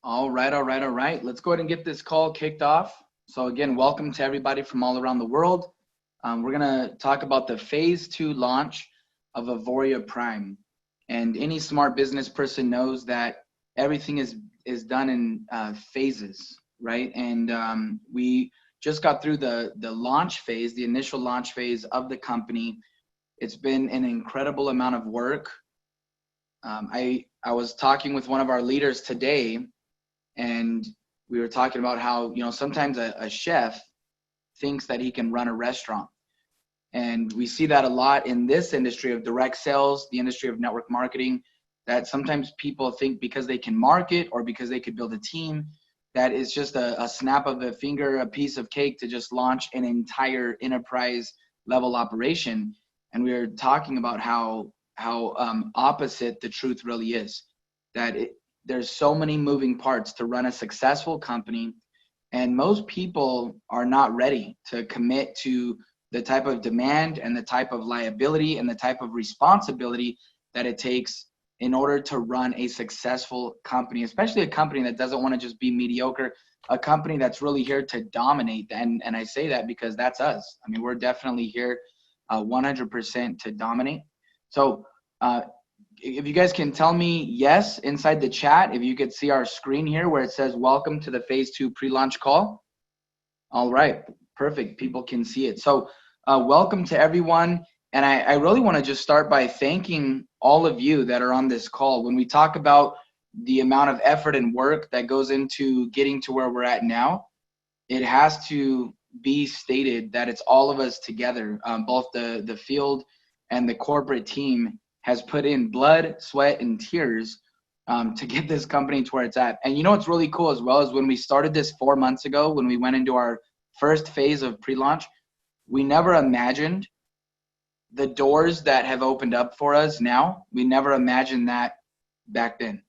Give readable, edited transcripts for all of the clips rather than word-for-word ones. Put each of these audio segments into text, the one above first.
All right. Let's go ahead and get this call kicked off. So again, welcome to everybody from all around the world. We're gonna talk about the phase 2 launch of Auvoria Prime. And any smart business person knows that everything is done in phases, right? And we just got through the launch phase, the initial launch phase of the company. It's been an incredible amount of work. I was talking with one of our leaders today, and we were talking about how, sometimes a chef thinks that he can run a restaurant. And we see that a lot in this industry of direct sales, the industry of network marketing, that sometimes people think because they can market or because they could build a team, that it's just a snap of the finger, a piece of cake to just launch an entire enterprise level operation. And we were talking about how opposite the truth really is, that there's so many moving parts to run a successful company, and most people are not ready to commit to the type of demand and the type of liability and the type of responsibility that it takes in order to run a successful company, especially a company that doesn't want to just be mediocre, a company that's really here to dominate. And I say that because that's us. I mean, we're definitely here 100% to dominate. So if you guys can tell me yes inside the chat, if you could see our screen here where it says welcome to the phase 2 pre-launch call. All right, perfect. People can see it. So welcome to everyone. And I really want to just start by thanking all of you that are on this call. When we talk about the amount of effort and work that goes into getting to where we're at now, it has to be stated that it's all of us together. Both the field and the corporate team has put in blood, sweat, and tears to get this company to where it's at. And what's really cool as well is when we started this 4 months ago, when we went into our first phase of pre-launch, we never imagined the doors that have opened up for us now. We never imagined that back then.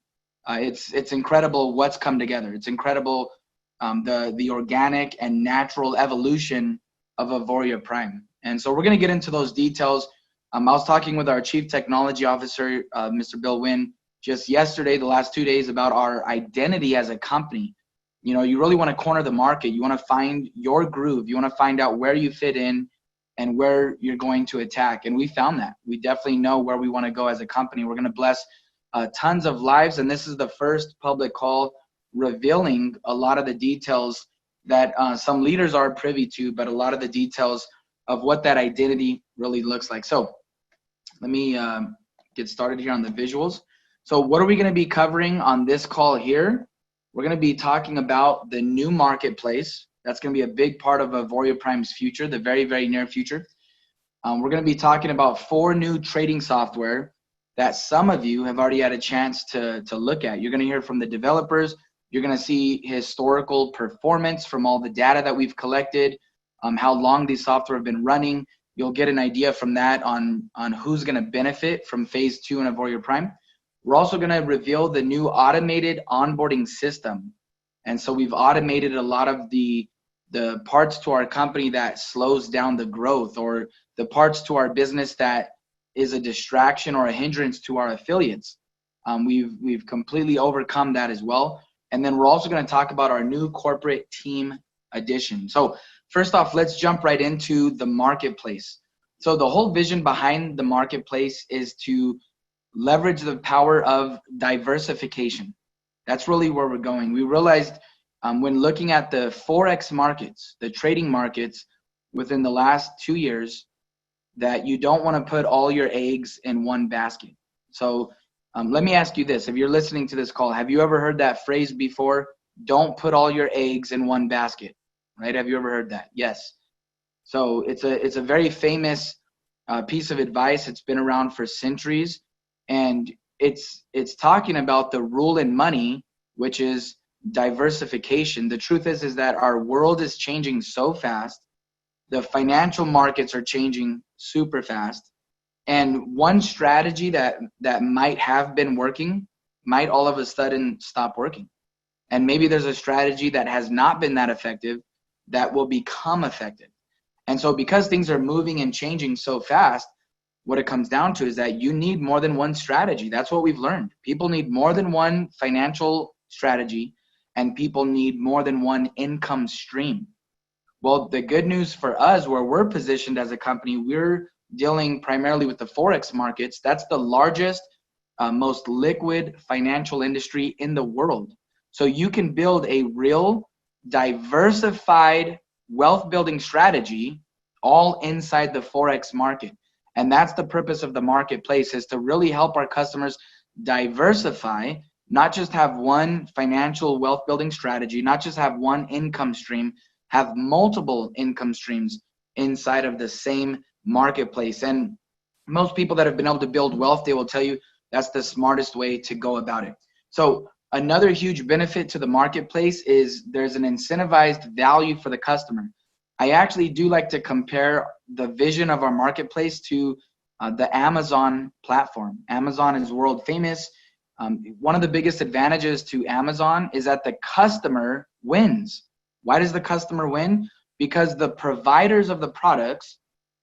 It's incredible what's come together. It's incredible the organic and natural evolution of Auvoria Prime. And so we're going to get into those details. I was talking with our Chief Technology Officer, Mr. Bill Wynn, just yesterday, the last 2 days, about our identity as a company. You really want to corner the market. You want to find your groove. You want to find out where you fit in and where you're going to attack. And we found that. We definitely know where we want to go as a company. We're going to bless tons of lives. And this is the first public call revealing a lot of the details that some leaders are privy to, but a lot of the details of what that identity really looks like. So let me get started here on the visuals. So what are we going to be covering on this call here? We're going to be talking about the new marketplace. That's going to be a big part of Auvoria Prime's future, the very, very near future. We're going to be talking about 4 new trading software that some of you have already had a chance to look at. You're going to hear from the developers. You're going to see historical performance from all the data that we've collected, how long these software have been running. You'll get an idea from that on who's going to benefit from phase 2 in Auvoria Prime. We're also going to reveal the new automated onboarding system. And so we've automated a lot of the parts to our company that slows down the growth, or the parts to our business that is a distraction or a hindrance to our affiliates. We've completely overcome that as well. And then we're also going to talk about our new corporate team edition. So first off, let's jump right into the marketplace. So the whole vision behind the marketplace is to leverage the power of diversification. That's really where we're going. We realized when looking at the Forex markets, the trading markets within the last 2 years, that you don't want to put all your eggs in one basket. So let me ask you this. If you're listening to this call, have you ever heard that phrase before? Don't put all your eggs in one basket, right? Have you ever heard that? Yes. So it's a very famous piece of advice. It's been around for centuries, and it's talking about the rule in money, which is diversification. The truth is that our world is changing so fast. The financial markets are changing super fast. And one strategy that might have been working might all of a sudden stop working. And maybe there's a strategy that has not been that effective that will become effective. And so because things are moving and changing so fast, what it comes down to is that you need more than one strategy. That's what we've learned. People need more than one financial strategy. and people need more than one income stream. Well, the good news for us, where we're positioned as a company, we're dealing primarily with the Forex markets. That's the largest, most liquid financial industry in the world. So you can build a real diversified wealth building strategy all inside the Forex market. And that's the purpose of the marketplace, is to really help our customers diversify, not just have one financial wealth building strategy, not just have one income stream, have multiple income streams inside of the same marketplace. And most people that have been able to build wealth, they will tell you that's the smartest way to go about it. So another huge benefit to the marketplace is there's an incentivized value for the customer. I actually do like to compare the vision of our marketplace to the Amazon platform. Amazon is world famous. One of the biggest advantages to Amazon is that the customer wins. Why does the customer win? Because the providers of the products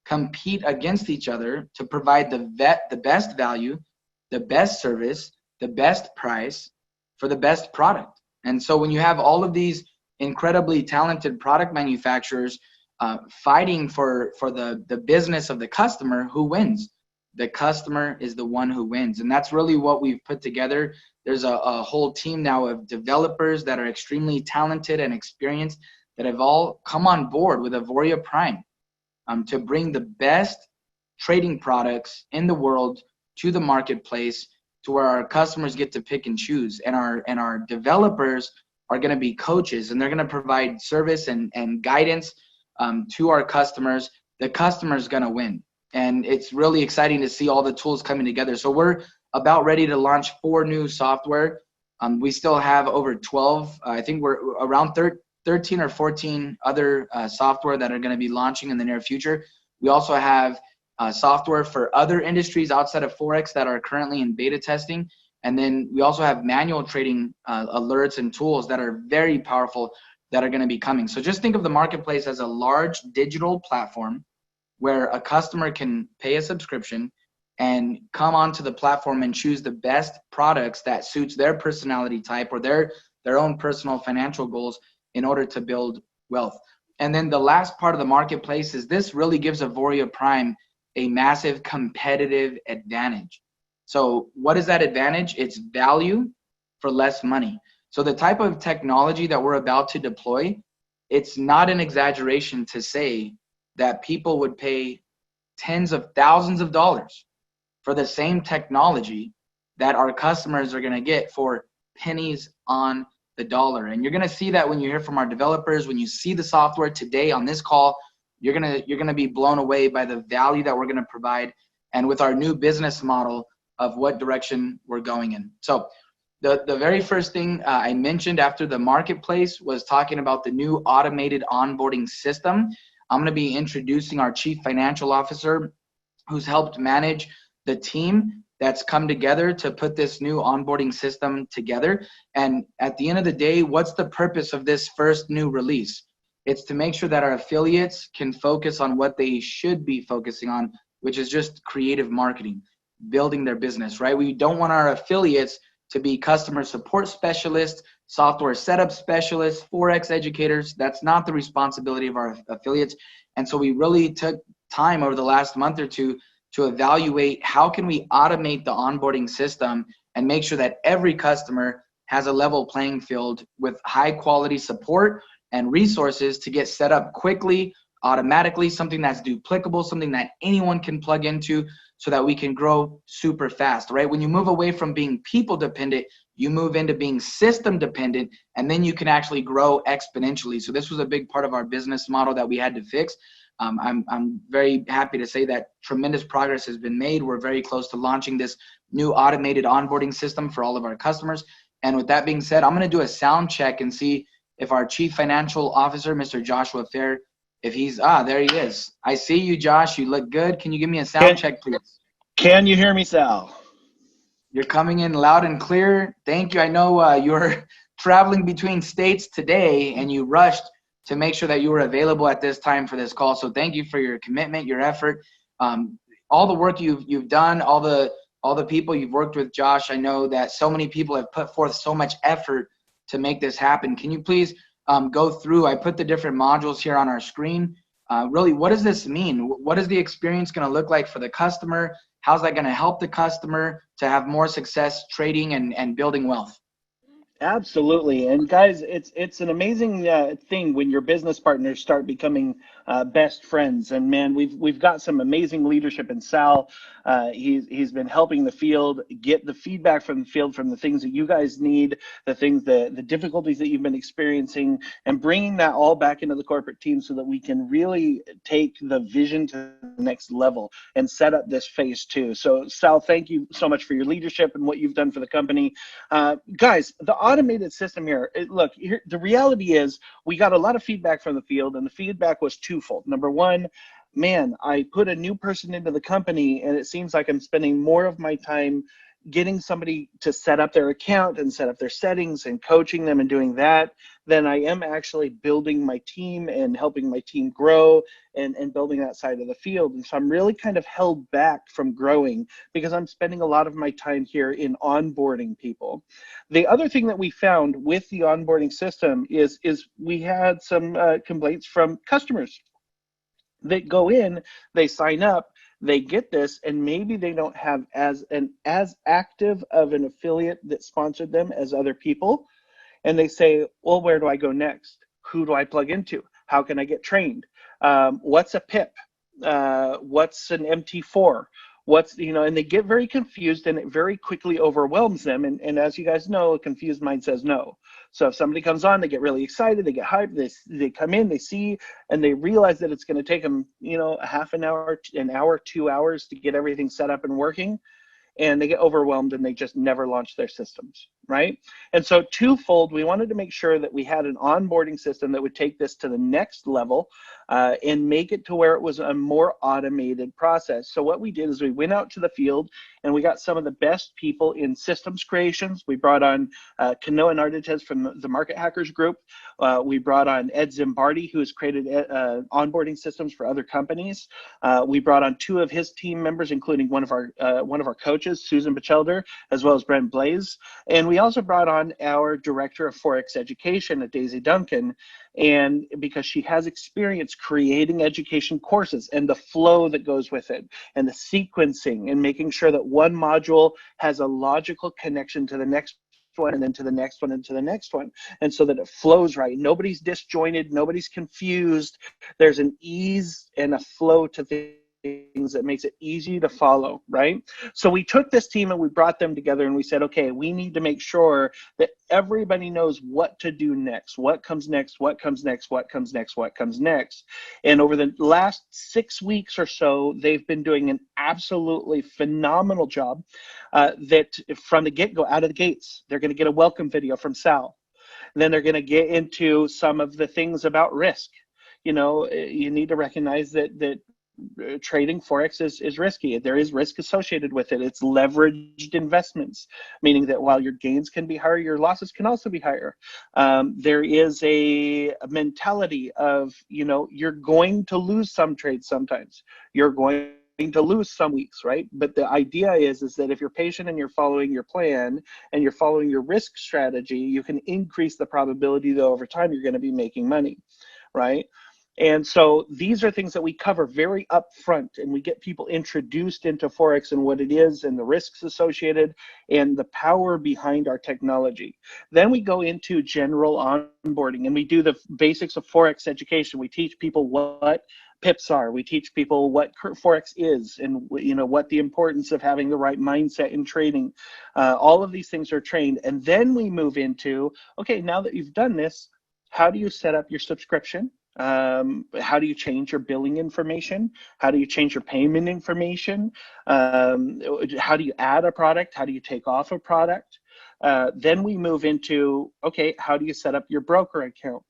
compete against each other to provide the best value, the best service, the best price for the best product. And so when you have all of these incredibly talented product manufacturers fighting for the business of the customer, who wins? The customer is the one who wins. And that's really what we've put together. There's a whole team now of developers that are extremely talented and experienced that have all come on board with Auvoria Prime to bring the best trading products in the world to the marketplace, to where our customers get to pick and choose. And our developers are going to be coaches, and they're going to provide service and guidance to our customers. The customer's going to win. And it's really exciting to see all the tools coming together. So we're about ready to launch 4 new software. We still have over 12. I think we're around 13 or 14 other software that are going to be launching in the near future. We also have software for other industries outside of Forex that are currently in beta testing. And then we also have manual trading alerts and tools that are very powerful that are going to be coming. So just think of the marketplace as a large digital platform where a customer can pay a subscription and come onto the platform and choose the best products that suits their personality type or their own personal financial goals in order to build wealth. And then the last part of the marketplace is this really gives Auvoria Prime a massive competitive advantage. So what is that advantage? It's value for less money. So the type of technology that we're about to deploy, it's not an exaggeration to say that people would pay tens of thousands of dollars for the same technology that our customers are going to get for pennies on the dollar. And you're going to see that when you hear from our developers, when you see the software today on this call, you're going to be blown away by the value that we're going to provide, and with our new business model of what direction we're going in. So the very first thing I mentioned after the marketplace was talking about the new automated onboarding system. I'm going to be introducing our Chief Financial Officer, who's helped manage the team that's come together to put this new onboarding system together. And at the end of the day, what's the purpose of this first new release? It's to make sure that our affiliates can focus on what they should be focusing on, which is just creative marketing, building their business, right? We don't want our affiliates to be customer support specialists, software setup specialists, Forex educators. That's not the responsibility of our affiliates. And so we really took time over the last month or two to evaluate how can we automate the onboarding system and make sure that every customer has a level playing field with high quality support and resources to get set up quickly, automatically, something that's duplicable, something that anyone can plug into, so that we can grow super fast, right? When you move away from being people dependent, you move into being system dependent, and then you can actually grow exponentially. So this was a big part of our business model that we had to fix. I'm very happy to say that tremendous progress has been made. We're very close to launching this new automated onboarding system for all of our customers. And with that being said, I'm going to do a sound check and see if our Chief Financial Officer, Mr. Joshua Fair, if he's, there he is. I see you, Josh. You look good. Can you give me a sound check, please? Can you hear me, Sal? You're coming in loud and clear. Thank you. I know you're traveling between states today, and you rushed to make sure that you were available at this time for this call. So thank you for your commitment, your effort, all the work you've done, all the people you've worked with, Josh. I know that so many people have put forth so much effort to make this happen. Can you please go through, I put the different modules here on our screen. Really, what does this mean? What is the experience going to look like for the customer? How's that going to help the customer to have more success trading and building wealth? Absolutely. And guys, it's an amazing thing when your business partners start becoming best friends. And man, we've got some amazing leadership in Sal. He's been helping the field get the feedback from the field, from the things that you guys need, the difficulties that you've been experiencing, and bringing that all back into the corporate team so that we can really take the vision to the next level and set up this phase two. So Sal, thank you so much for your leadership and what you've done for the company. Guys, the automated system here, the reality is we got a lot of feedback from the field, and the feedback was twofold. Number one, man, I put a new person into the company and it seems like I'm spending more of my time getting somebody to set up their account and set up their settings and coaching them and doing that than I am actually building my team and helping my team grow and building that side of the field. And so I'm really kind of held back from growing because I'm spending a lot of my time here in onboarding people. The other thing that we found with the onboarding system is we had some complaints from customers that go in, they sign up, they get this, and maybe they don't have as active of an affiliate that sponsored them as other people. And they say, well, where do I go next? Who do I plug into? How can I get trained? What's a PIP? What's an MT4? And they get very confused, and it very quickly overwhelms them. And as you guys know, a confused mind says no. So if somebody comes on, they get really excited, they get hyped, they come in, they see, and they realize that it's going to take them, a half an hour, 2 hours to get everything set up and working. And they get overwhelmed and they just never launch their systems, right? And so twofold, we wanted to make sure that we had an onboarding system that would take this to the next level and make it to where it was a more automated process. So what we did is we went out to the field and we got some of the best people in systems creations. We brought on Kanoa and Ardites from the Market Hackers group. We brought on Ed Zimbardi, who has created onboarding systems for other companies. We brought on 2 of his team members, including one of our coaches, Susan Bachelder, as well as Brent Blaze. And we also brought on our director of Forex education, Daisy Duncan, and because she has experience creating education courses and the flow that goes with it and the sequencing and making sure that one module has a logical connection to the next one and then to the next one and to the next one, and so that it flows right. Nobody's disjointed, nobody's confused. There's an ease and a flow to things that makes it easy to follow, right? So we took this team and we brought them together and we said, okay, we need to make sure that everybody knows what to do next, what comes next, what comes next, what comes next, what comes next. And over the last 6 weeks or so, they've been doing an absolutely phenomenal job that from the get-go, out of the gates, they're going to get a welcome video from Sal. And then they're going to get into some of the things about risk. You need to recognize that trading Forex is risky. There is risk associated with it. It's leveraged investments, meaning that while your gains can be higher, your losses can also be higher. There is a mentality of, you're going to lose some trades sometimes. You're going to lose some weeks, right? But the idea is that if you're patient and you're following your plan and you're following your risk strategy, you can increase the probability that over time you're going to be making money, right? And so these are things that we cover very upfront, and we get people introduced into Forex and what it is and the risks associated and the power behind our technology. Then we go into general onboarding and we do the basics of Forex education. We teach people what pips are. We teach people what Forex is and what the importance of having the right mindset in trading. All of these things are trained. And then we move into, okay, now that you've done this, how do you set up your subscription? How do you change your billing information? How do you change your payment information? How do you add a product? How do you take off a product? Then we move into, okay, how do you set up your broker account?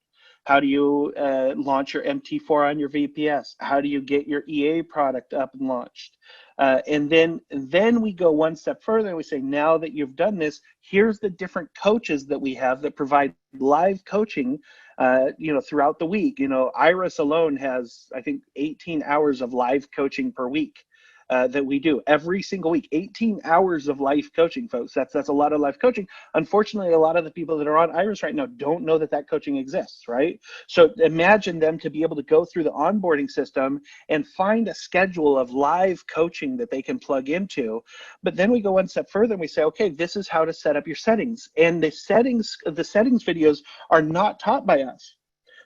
How do you launch your MT4 on your VPS? How do you get your EA product up and launched? And then we go one step further and we say, now that you've done this, here's the different coaches that we have that provide live coaching throughout the week. Iris alone has, I think, 18 hours of live coaching per week. that we do every single week. 18 hours of life coaching, folks. That's a lot of life coaching. Unfortunately, a lot of the people that are on Iris right now don't know that that coaching exists, right? So imagine them to be able to go through the onboarding system and find a schedule of live coaching that they can plug into. But then we go one step further and we say, okay, this is how to set up your settings. And the settings videos are not taught by us.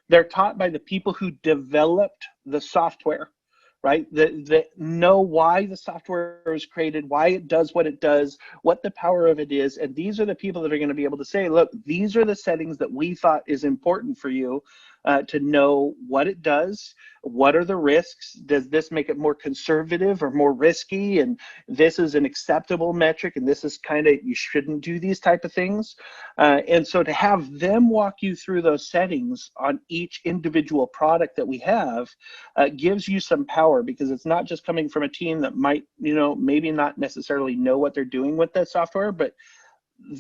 They're taught by the people who developed the software, right? That know why the software was created, why it does what it does, what the power of it is. And these are the people that are going to be able to say, look, these are the settings that we thought is important for you to know what it does. What are the risks? Does this make it more conservative or more risky? And this is an acceptable metric, and this is kind of, you shouldn't do these type of things. And so to have them walk you through those settings on each individual product that we have gives you some power, because it's not just coming from a team that might, maybe not necessarily know what they're doing with the software, but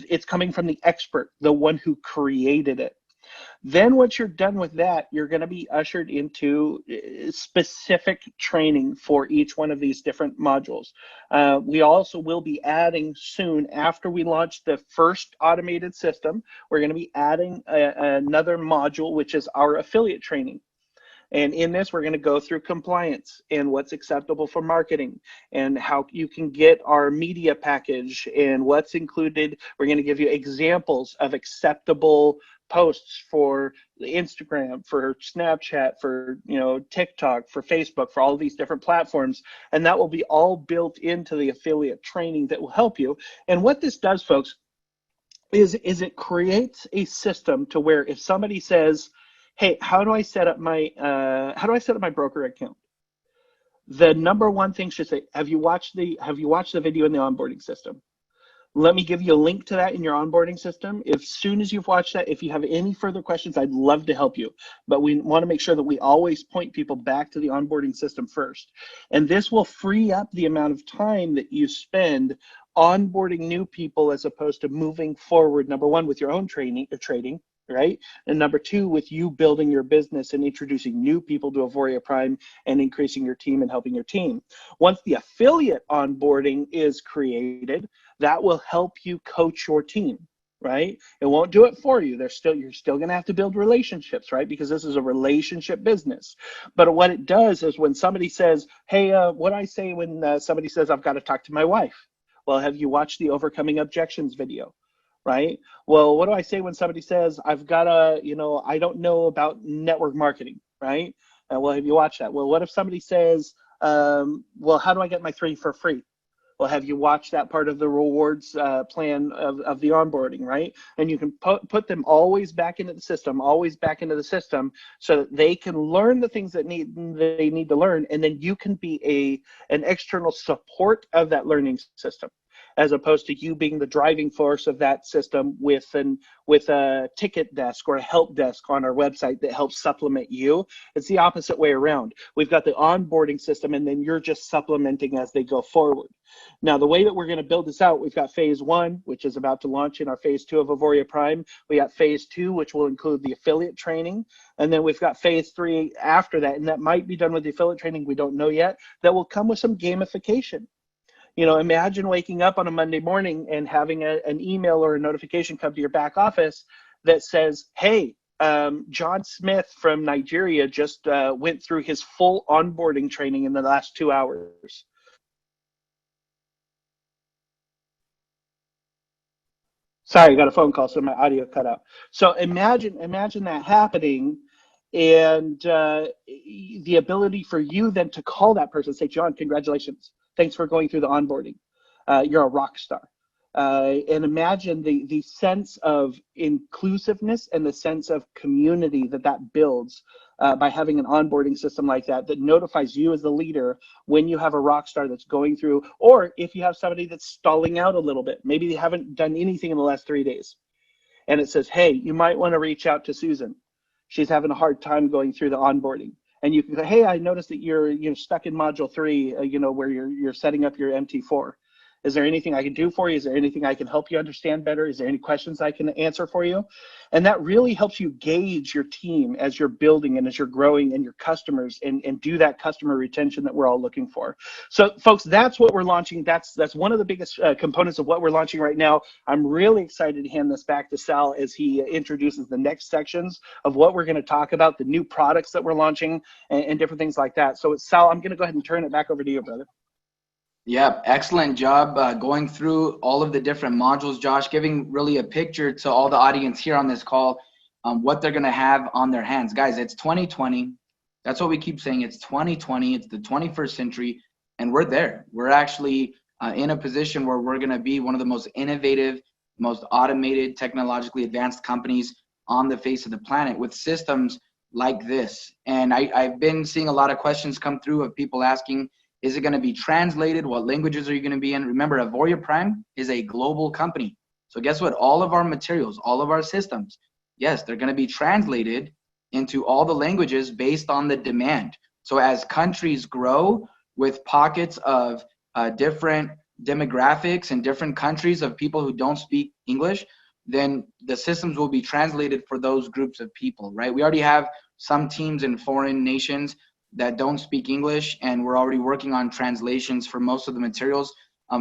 it's coming from the expert, the one who created it. Then once you're done with that, you're going to be ushered into specific training for each one of these different modules. We also will be adding soon, after we launch the first automated system, we're going to be adding another module, which is our affiliate training. And in this, we're going to go through compliance and what's acceptable for marketing and how you can get our media package and what's included. We're going to give you examples of acceptable posts for Instagram, for Snapchat, for TikTok, for Facebook, for all these different platforms. And that will be all built into the affiliate training that will help you. And what this does, folks, is it creates a system to where if somebody says, hey, how do I set up my broker account? The number one thing should say, have you watched the video in the onboarding system? Let me give you a link to that in your onboarding system. As soon as you've watched that, if you have any further questions, I'd love to help you. But we want to make sure that we always point people back to the onboarding system first. And this will free up the amount of time that you spend onboarding new people as opposed to moving forward, number one, with your own trading, right? And number two, with you building your business and introducing new people to Auvoria Prime and increasing your team and helping your team. Once the affiliate onboarding is created, that will help you coach your team, right? It won't do it for you. You're still going to have to build relationships, right? Because this is a relationship business. But what it does is when somebody says, hey, what do I say when somebody says, I've got to talk to my wife? Well, have you watched the Overcoming Objections video? Right? Well, what do I say when somebody says, I've got to, I don't know about network marketing, right? Well, have you watched that? Well, what if somebody says, well, how do I get my 3 for free? Well, have you watched that part of the rewards plan of the onboarding, right? And you can put them always back into the system, so that they can learn the things that they need to learn, and then you can be an external support of that learning system, as opposed to you being the driving force of that system with a ticket desk or a help desk on our website that helps supplement you. It's the opposite way around. We've got the onboarding system, and then you're just supplementing as they go forward. Now, the way that we're going to build this out, we've got phase 1, which is about to launch in our phase 2 of Auvoria Prime. We got phase 2, which will include the affiliate training. And then we've got phase 3 after that, and that might be done with the affiliate training. We don't know yet. That will come with some gamification. Imagine waking up on a Monday morning and having an email or a notification come to your back office that says, hey, John Smith from Nigeria just went through his full onboarding training in the last 2 hours. Sorry, I got a phone call, so my audio cut out. So imagine that happening, and the ability for you then to call that person and say, John, congratulations. Thanks for going through the onboarding. You're a rock star. And imagine the sense of inclusiveness and the sense of community that builds by having an onboarding system like that notifies you as the leader when you have a rock star that's going through, or if you have somebody that's stalling out a little bit, maybe they haven't done anything in the last 3 days, and it says, hey, you might want to reach out to Susan. She's having a hard time going through the onboarding. And you can go, hey, I noticed that you're stuck in module 3, where you're setting up your MT4. Is there anything I can do for you? Is there anything I can help you understand better? Is there any questions I can answer for you? And that really helps you gauge your team as you're building and as you're growing and your customers, and do that customer retention that we're all looking for. So folks, that's what we're launching. That's one of the biggest components of what we're launching right now. I'm really excited to hand this back to Sal as he introduces the next sections of what we're going to talk about, the new products that we're launching, and different things like that. So Sal, I'm going to go ahead and turn it back over to you, brother. Yeah, excellent job going through all of the different modules, Josh, giving really a picture to all the audience here on this call, what they're going to have on their hands. Guys, it's 2020. That's what we keep saying. It's 2020. It's the 21st century, and we're there. We're actually in a position where we're going to be one of the most innovative, most automated, technologically advanced companies on the face of the planet with systems like this. And I've been seeing a lot of questions come through of people asking, is it going to be translated? What languages are you going to be in? Remember, Auvoria Prime is a global company. So guess what? All of our materials, all of our systems, yes, they're going to be translated into all the languages based on the demand. So as countries grow with pockets of different demographics and different countries of people who don't speak English, then the systems will be translated for those groups of people, right? We already have some teams in foreign nations that don't speak English, and we're already working on translations for most of the materials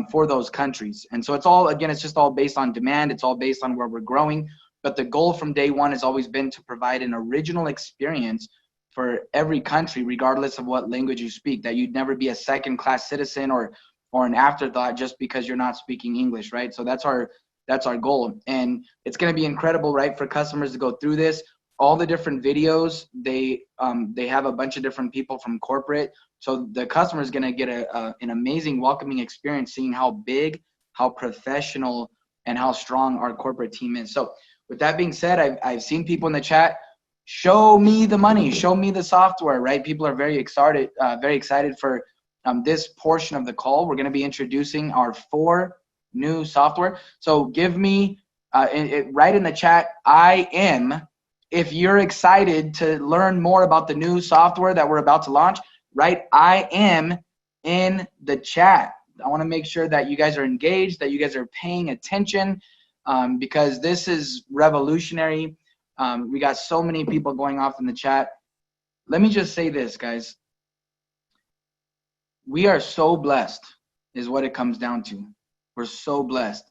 for those countries. And so it's all, again, it's just all based on demand. It's all based on where we're growing. But the goal from day one has always been to provide an original experience for every country, regardless of what language you speak, that you'd never be a second-class citizen or an afterthought just because you're not speaking English, right? So that's our goal. And it's going to be incredible, right, for customers to go through this. All the different videos, they have a bunch of different people from corporate. So the customer is going to get an amazing welcoming experience seeing how big, how professional, and how strong our corporate team is. So with that being said, I've seen people in the chat, show me the money, show me the software, right? People are very excited for this portion of the call. We're going to be introducing our 4 new software. So give me, write in the chat, I am. If you're excited to learn more about the new software that we're about to launch, write I am in the chat. I want to make sure that you guys are engaged, that you guys are paying attention, because this is revolutionary. We got so many people going off in the chat. Let me just say this, guys. We are so blessed is what it comes down to. We're so blessed.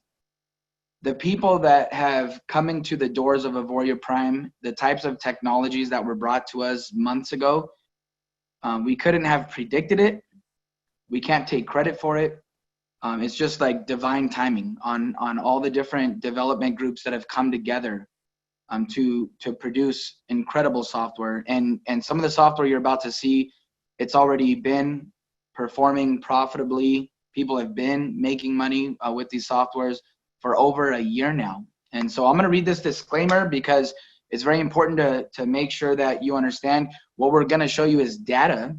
The people that have come into the doors of Auvoria Prime, the types of technologies that were brought to us months ago, we couldn't have predicted it. We can't take credit for it. It's just like divine timing on all the different development groups that have come together to produce incredible software. And some of the software you're about to see, it's already been performing profitably. People have been making money with these softwares for over a year now. And so I'm going to read this disclaimer because it's very important to make sure that you understand what we're going to show you is data,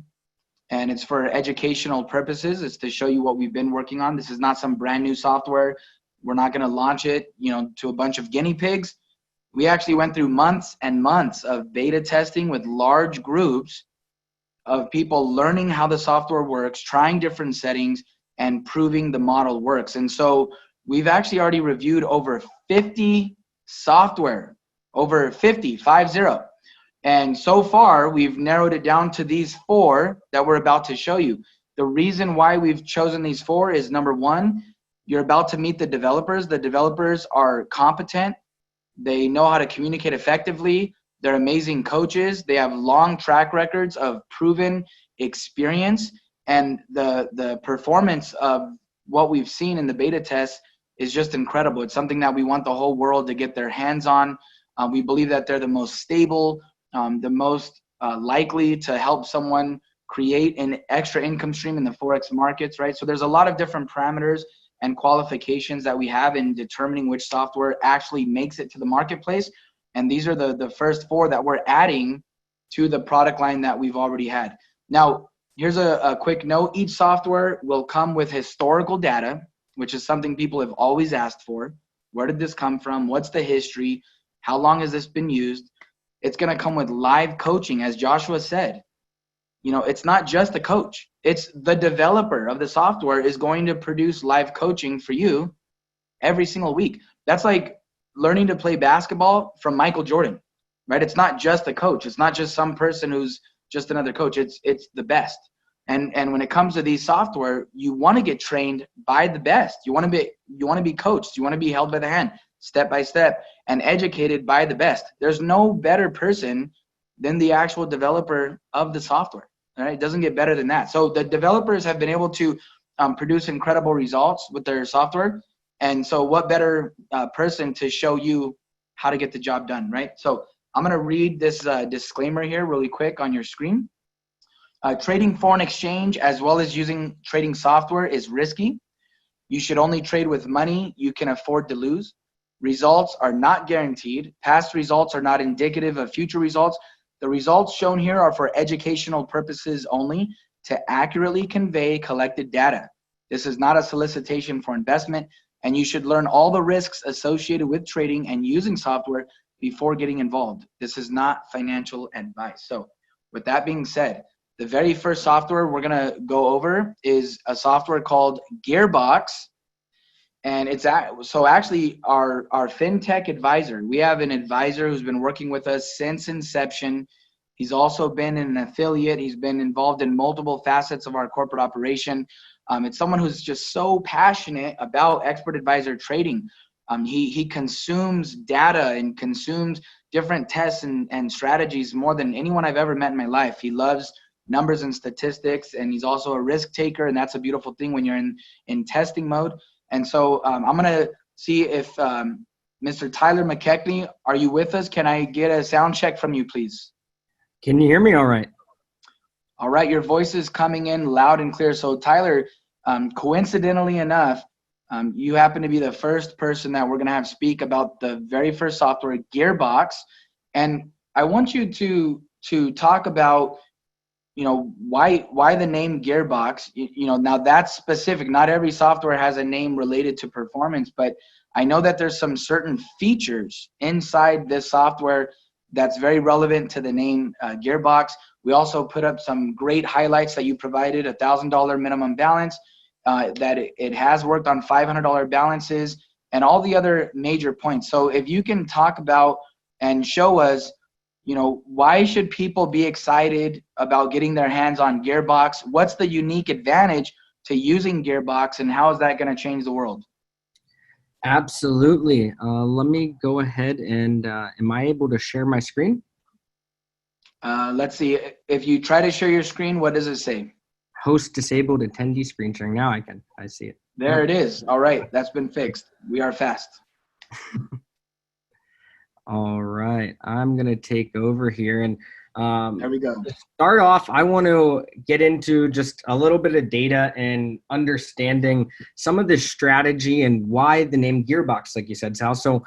and it's for educational purposes. It's to show you what we've been working on. This is not some brand new software. We're not going to launch it, to a bunch of guinea pigs. We actually went through months and months of beta testing with large groups of people learning how the software works, trying different settings, and proving the model works. And so we've actually already reviewed over 50 software, over 50. And so far, we've narrowed it down to these 4 that we're about to show you. The reason why we've chosen these 4 is, number 1, you're about to meet the developers. The developers are competent. They know how to communicate effectively. They're amazing coaches. They have long track records of proven experience. And the performance of what we've seen in the beta test is just incredible. It's something that we want the whole world to get their hands on. We believe that they're the most stable, the most likely to help someone create an extra income stream in the Forex markets, right? So there's a lot of different parameters and qualifications that we have in determining which software actually makes it to the marketplace. And these are the first 4 that we're adding to the product line that we've already had. Now, here's a quick note. Each software will come with historical data, which is something people have always asked for. Where did this come from? What's the history? How long has this been used? It's going to come with live coaching, as Joshua said. it's not just the coach. It's the developer of the software is going to produce live coaching for you every single week. That's like learning to play basketball from Michael Jordan, right? It's not just the coach. It's not just some person who's just another coach. It's the best. And when it comes to these software, you want to get trained by the best. You want to be coached. You want to be held by the hand, step by step, and educated by the best. There's no better person than the actual developer of the software. Right? It doesn't get better than that. So the developers have been able to produce incredible results with their software. And so what better person to show you how to get the job done, right? So I'm going to read this disclaimer here really quick on your screen. Trading foreign exchange as well as using trading software is risky. You should only trade with money you can afford to lose. Results are not guaranteed. Past results are not indicative of future results. The results shown here are for educational purposes only to accurately convey collected data. This is not a solicitation for investment, and you should learn all the risks associated with trading and using software before getting involved. This is not financial advice. So with that being said, the very first software we're going to go over is a software called Gearbox. And it's actually our fintech advisor. We have an advisor who's been working with us since inception. He's also been an affiliate. He's been involved in multiple facets of our corporate operation. It's someone who's just so passionate about expert advisor trading. He consumes data and consumes different tests and strategies more than anyone I've ever met in my life. He loves numbers and statistics, and he's also a risk taker, and that's a beautiful thing when you're in testing mode. And so I'm going to see if Mr. Tyler McKechnie, are you with us? Can I get a sound check from you, please? Can you hear me all right? All right, your voice is coming in loud and clear. So Tyler, coincidentally enough, you happen to be the first person that we're going to have speak about the very first software, Gearbox. And I want you to talk about why the name Gearbox. Now that's specific. Not every software has a name related to performance, but I know that there's some certain features inside this software that's very relevant to the name Gearbox. We also put up some great highlights that you provided: $1,000 minimum balance, that it has worked on $500 balances, and all the other major points. So if you can talk about and show us, why should people be excited about getting their hands on Gearbox? What's the unique advantage to using Gearbox, and how is that going to change the world? Absolutely. Let me go ahead and am I able to share my screen? Let's see. If you try to share your screen, what does it say? Host disabled attendee screen sharing. Now I see it. There it is. All right. That's been fixed. We are fast. All right, I'm going to take over here. And there we go. To start off, I want to get into just a little bit of data and understanding some of this strategy and why the name Gearbox, like you said, Sal. So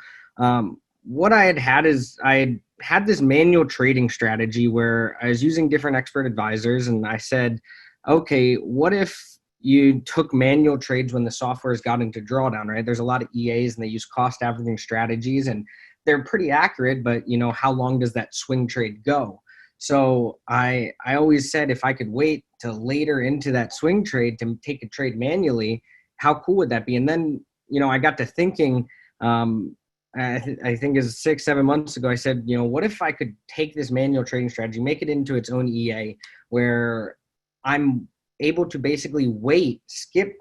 what I had is I had this manual trading strategy where I was using different expert advisors, and I said, okay, what if you took manual trades when the software has got into drawdown, right? There's a lot of EAs and they use cost averaging strategies, and they're pretty accurate, but how long does that swing trade go? So I always said, if I could wait till later into that swing trade to take a trade manually, how cool would that be? And then, I got to thinking, I think it was 6-7 months ago, I said, what if I could take this manual trading strategy, make it into its own EA, where I'm able to basically skip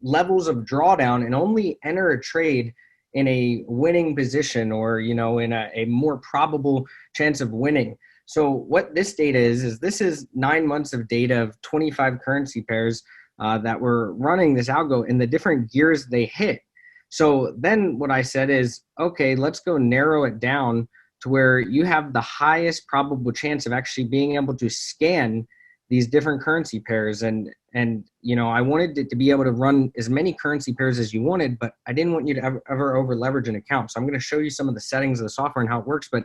levels of drawdown and only enter a trade in a winning position, or, in a more probable chance of winning. So what this data is this is 9 months of data of 25 currency pairs that were running this algo in the different gears they hit. So then what I said is, okay, let's go narrow it down to where you have the highest probable chance of actually being able to scan these different currency pairs. And I wanted it to be able to run as many currency pairs as you wanted, but I didn't want you to ever over leverage an account. So I'm going to show you some of the settings of the software and how it works. But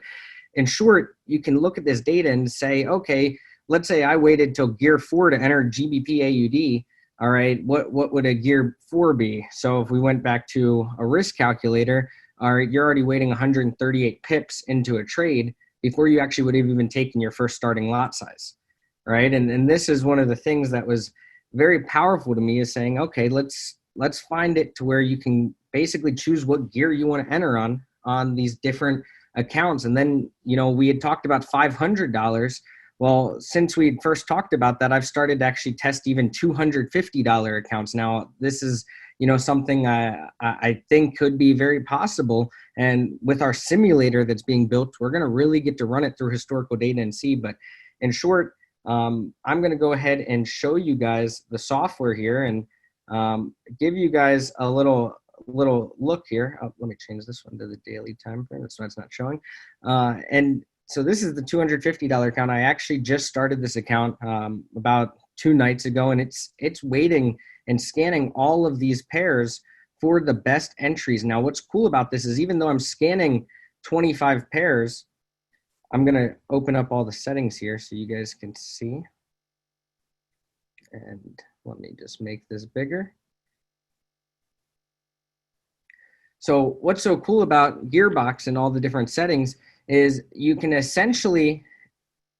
in short, you can look at this data and say, okay, let's say I waited till gear 4 to enter GBP AUD. All right, what would a gear 4 be? So if we went back to a risk calculator, all right, you're already waiting 138 pips into a trade before you actually would have even taken your first starting lot size. right? And this is one of the things that was very powerful to me, is saying, okay, let's find it to where you can basically choose what gear you want to enter on these different accounts. And then, we had talked about $500. Well, since we first talked about that, I've started to actually test even $250 accounts. Now, this is, something I think could be very possible. And with our simulator that's being built, we're going to really get to run it through historical data and see. But in short, I'm going to go ahead and show you guys the software here and give you guys a little look here. Oh, let me change this one to the daily time frame. That's why it's not showing. And so this is the $250 account. I actually just started this account about 2 nights ago, and it's waiting and scanning all of these pairs for the best entries. Now, what's cool about this is even though I'm scanning 25 pairs, I'm going to open up all the settings here so you guys can see. And let me just make this bigger. So what's so cool about Gearbox and all the different settings is you can essentially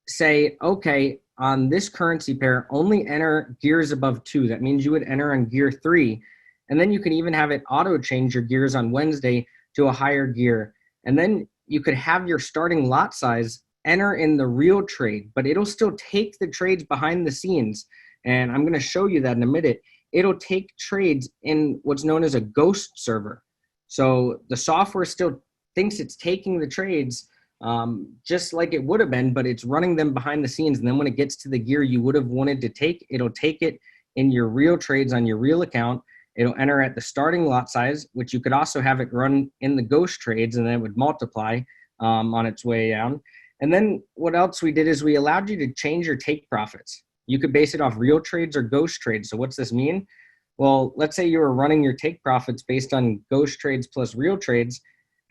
say, okay, on this currency pair, only enter gears above 2. That means you would enter on gear 3. And then you can even have it auto change your gears on Wednesday to a higher gear. And then you could have your starting lot size enter in the real trade, but it'll still take the trades behind the scenes. And I'm going to show you that in a minute. It'll take trades in what's known as a ghost server. So the software still thinks it's taking the trades just like it would have been, but it's running them behind the scenes. And then when it gets to the gear you would have wanted to take, it'll take it in your real trades on your real account. It'll enter at the starting lot size, which you could also have it run in the ghost trades, and then it would multiply on its way down. And then what else we did is we allowed you to change your take profits. You could base it off real trades or ghost trades. So what's this mean? Well, let's say you were running your take profits based on ghost trades plus real trades,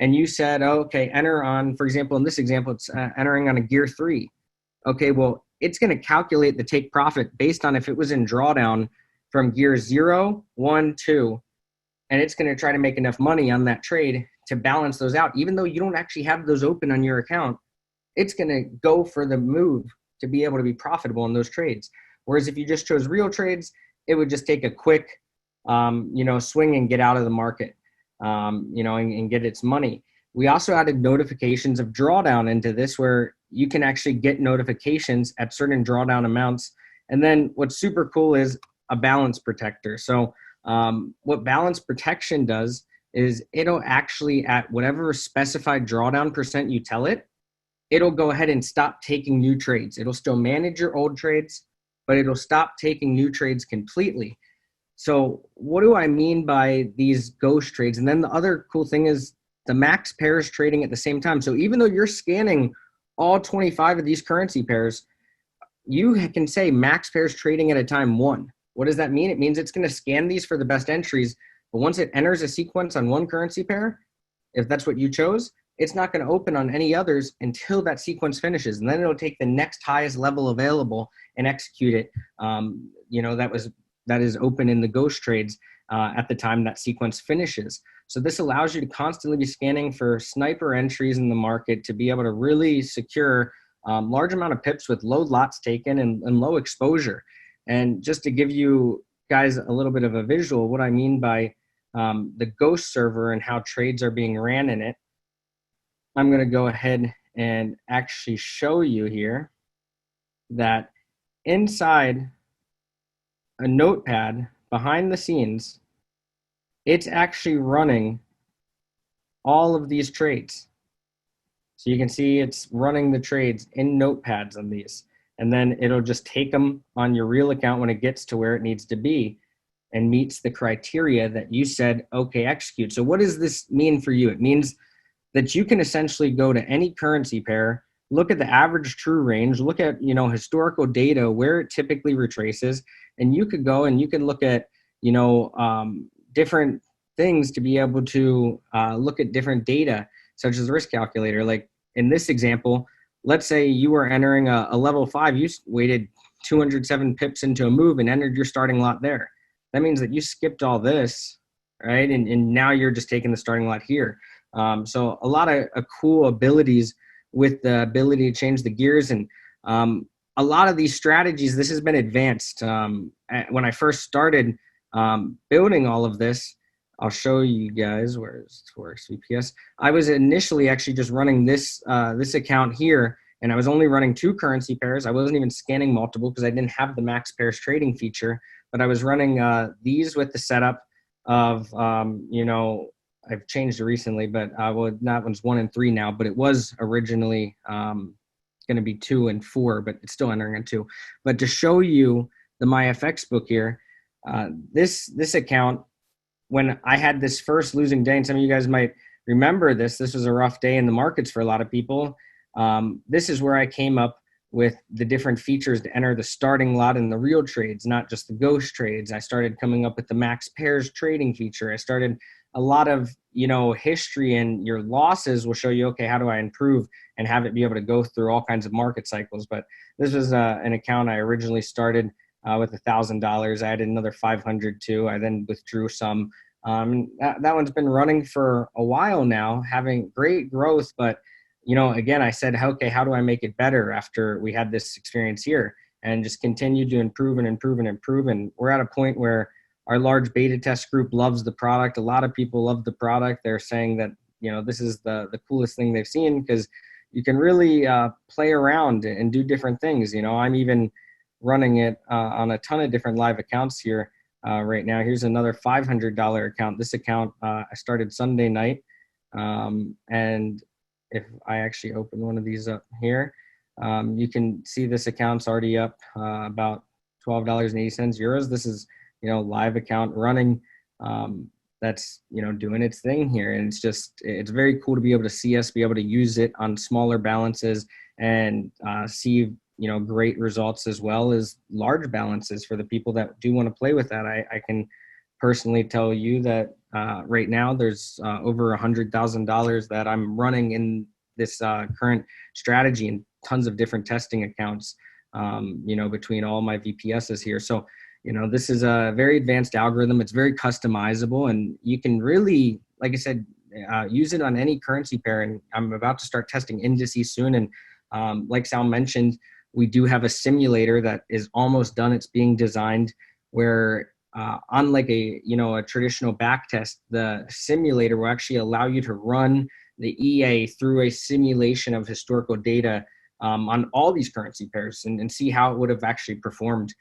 and you said, oh, okay, enter on, for example, in this example, it's entering on a gear 3. Okay, well, it's going to calculate the take profit based on if it was in drawdown from gear 0, 1, 2, and it's going to try to make enough money on that trade to balance those out. Even though you don't actually have those open on your account, it's going to go for the move to be able to be profitable in those trades. Whereas if you just chose real trades, it would just take a quick, swing and get out of the market, and get its money. We also added notifications of drawdown into this, where you can actually get notifications at certain drawdown amounts. And then what's super cool is a balance protector. So what balance protection does is it'll actually, at whatever specified drawdown percent you tell it, it'll go ahead and stop taking new trades. It'll still manage your old trades, but it'll stop taking new trades completely. So what do I mean by these ghost trades? And then the other cool thing is the max pairs trading at the same time. So even though you're scanning all 25 of these currency pairs, you can say max pairs trading at a time 1. What does that mean? It means it's going to scan these for the best entries, but once it enters a sequence on one currency pair, if that's what you chose, it's not going to open on any others until that sequence finishes. And then it'll take the next highest level available and execute it. That is open in the ghost trades at the time that sequence finishes. So this allows you to constantly be scanning for sniper entries in the market to be able to really secure large amount of pips with low lots taken and low exposure. And just to give you guys a little bit of a visual, what I mean by the ghost server and how trades are being ran in it, I'm going to go ahead and actually show you here that inside a notepad behind the scenes, it's actually running all of these trades. So you can see it's running the trades in notepads on these, and then it'll just take them on your real account when it gets to where it needs to be and meets the criteria that you said, okay, execute. So what does this mean for you? It means that you can essentially go to any currency pair, look at the average true range, look at, historical data, where it typically retraces, and you could go and you can look at, different things to be able to look at different data, such as the risk calculator. Like in this example, let's say you were entering a level 5, you waited 207 pips into a move and entered your starting lot there. That means that you skipped all this, right? And now you're just taking the starting lot here. So a lot of cool abilities with the ability to change the gears. And a lot of these strategies, this has been advanced. When I first started building all of this, I'll show you guys, where's Forex VPS. I was initially actually just running this account here, and I was only running 2 currency pairs. I wasn't even scanning multiple because I didn't have the max pairs trading feature, but I was running these with the setup of, I've changed it recently, but that one's 1 and 3 now, but it was originally going to be 2 and 4, but it's still entering in 2. But to show you the MyFX book here, this account, when I had this first losing day, and some of you guys might remember this was a rough day in the markets for a lot of people. This is where I came up with the different features to enter the starting lot and the real trades, not just the ghost trades. I started coming up with the max pairs trading feature. I started a lot of, history, and your losses will show you, okay, how do I improve and have it be able to go through all kinds of market cycles. But this was an account I originally started with $1,000. I added another 500 too. I then withdrew some. That one's been running for a while now, having great growth. But, again, I said, okay, how do I make it better after we had this experience here? And just continue to improve and improve and improve. And we're at a point where our large beta test group loves the product. A lot of people love the product. They're saying that, this is the coolest thing they've seen, because you can really play around and do different things. I'm even running it on a ton of different live accounts here right now. Here's another $500 account. This account I started Sunday night. And if I actually open one of these up here, you can see this account's already up about $12.80 euros. This is, live account running. That's, doing its thing here. And it's very cool to be able to see us be able to use it on smaller balances and see, great results as well as large balances for the people that do want to play with that. I can personally tell you that right now there's over $100,000 that I'm running in this current strategy and tons of different testing accounts, between all my VPSs here. So, this is a very advanced algorithm. It's very customizable, and you can really, like I said, use it on any currency pair. And I'm about to start testing indices soon. And like Sal mentioned, we do have a simulator that is almost done. It's being designed where, unlike a traditional back test, the simulator will actually allow you to run the EA through a simulation of historical data on all these currency pairs and see how it would have actually performed.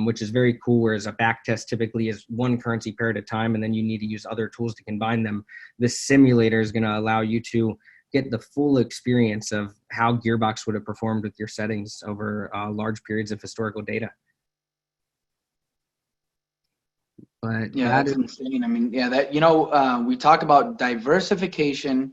Which is very cool, whereas a back test typically is one currency pair at a time, and then you need to use other tools to combine them. This simulator is going to allow you to get the full experience of how Gearbox would have performed with your settings over large periods of historical data. But yeah, that's insane. I mean, yeah, that we talk about diversification.